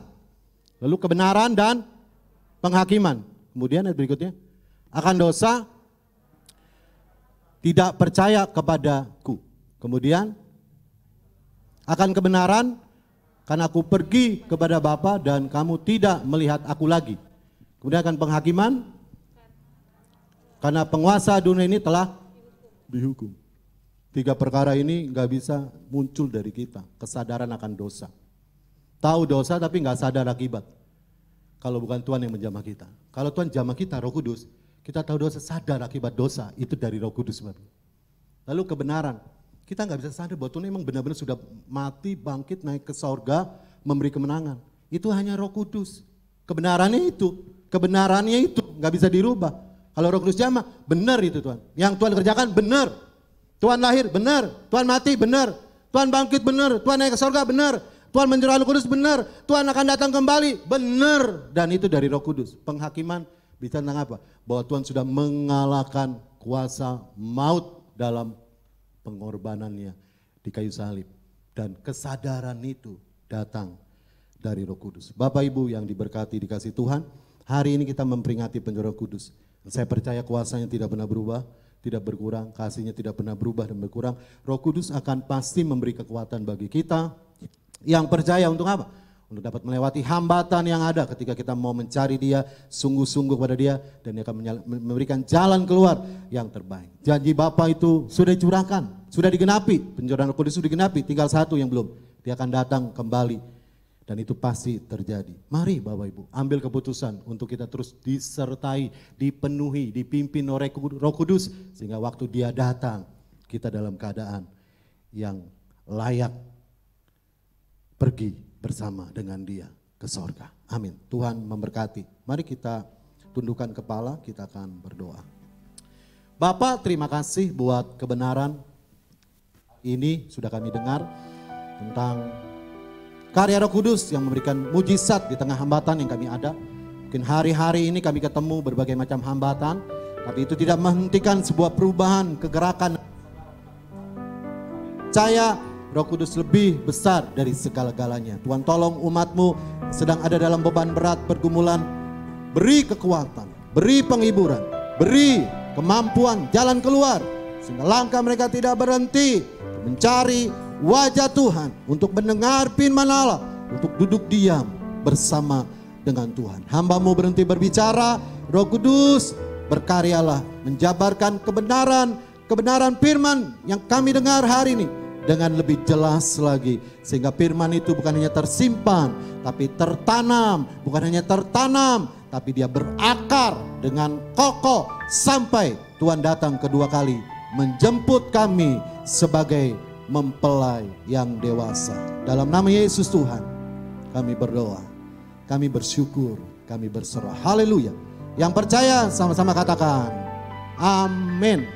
Lalu kebenaran dan penghakiman. Kemudian ayat berikutnya, akan dosa tidak percaya kepadaku. Kemudian akan kebenaran, karena aku pergi kepada Bapa dan kamu tidak melihat aku lagi. Kemudian akan penghakiman, karena penguasa dunia ini telah dihukum. 3 perkara ini nggak bisa muncul dari kita, kesadaran akan dosa. Tahu dosa tapi nggak sadar akibat. Kalau bukan Tuhan yang menjamah kita. Kalau Tuhan jamah kita, Roh Kudus, kita tahu dosa, sadar akibat dosa, itu dari Roh Kudus. Lalu kebenaran. Kita nggak bisa sadar bahwa Tuhan memang benar-benar sudah mati, bangkit, naik ke sorga, memberi kemenangan. Itu hanya Roh Kudus. Kebenarannya itu nggak bisa dirubah. Kalau Roh Kudus jamah, benar itu Tuhan. Yang Tuhan kerjakan benar. Tuhan lahir benar, Tuhan mati benar, Tuhan bangkit benar, Tuhan naik ke sorga benar, Tuhan menyerah Roh Kudus benar, Tuhan akan datang kembali benar. Dan itu dari Roh Kudus. Penghakiman bicara tentang apa? Bahwa Tuhan sudah mengalahkan kuasa maut dalam pengorbanannya di kayu salib. Dan kesadaran itu datang dari Roh Kudus. Bapak Ibu yang diberkati dikasih Tuhan, hari ini kita memperingati penyerahan Roh Kudus. Saya percaya kuasanya tidak pernah berubah, tidak berkurang, kasihnya tidak pernah berubah dan berkurang. Roh Kudus akan pasti memberi kekuatan bagi kita yang percaya untuk apa? Untuk dapat melewati hambatan yang ada ketika kita mau mencari Dia, sungguh-sungguh pada Dia, dan Dia akan memberikan jalan keluar yang terbaik. Janji Bapa itu sudah dicurahkan, sudah digenapi, pencurahan Roh Kudus sudah digenapi, tinggal satu yang belum. Dia akan datang kembali dan itu pasti terjadi. Mari Bapak Ibu ambil keputusan untuk kita terus disertai, dipenuhi, dipimpin oleh Roh Kudus, sehingga waktu Dia datang kita dalam keadaan yang layak pergi bersama dengan Dia ke sorga. Amin. Tuhan memberkati. Mari kita tundukkan kepala, kita akan berdoa. Bapa, terima kasih buat kebenaran ini sudah kami dengar tentang karya Roh Kudus yang memberikan mujizat di tengah hambatan yang kami ada. Mungkin hari-hari ini kami ketemu berbagai macam hambatan, tapi itu tidak menghentikan sebuah perubahan, kegerakan. Percaya Roh Kudus lebih besar dari segala-galanya. Tuhan tolong umat-Mu sedang ada dalam beban berat, pergumulan. Beri kekuatan, beri penghiburan, beri kemampuan, jalan keluar. Sehingga langkah mereka tidak berhenti mencari wajah Tuhan, untuk mendengar firman Allah, untuk duduk diam bersama dengan Tuhan. Hamba-Mu berhenti berbicara, Roh Kudus berkaryalah, menjabarkan kebenaran firman yang kami dengar hari ini dengan lebih jelas lagi, sehingga firman itu bukan hanya tersimpan tapi tertanam, bukan hanya tertanam tapi dia berakar dengan kokoh sampai Tuhan datang kedua kali menjemput kami sebagai mempelai yang dewasa. Dalam nama Yesus Tuhan kami berdoa, kami bersyukur, kami berserah. Haleluya. Yang percaya sama-sama katakan amin.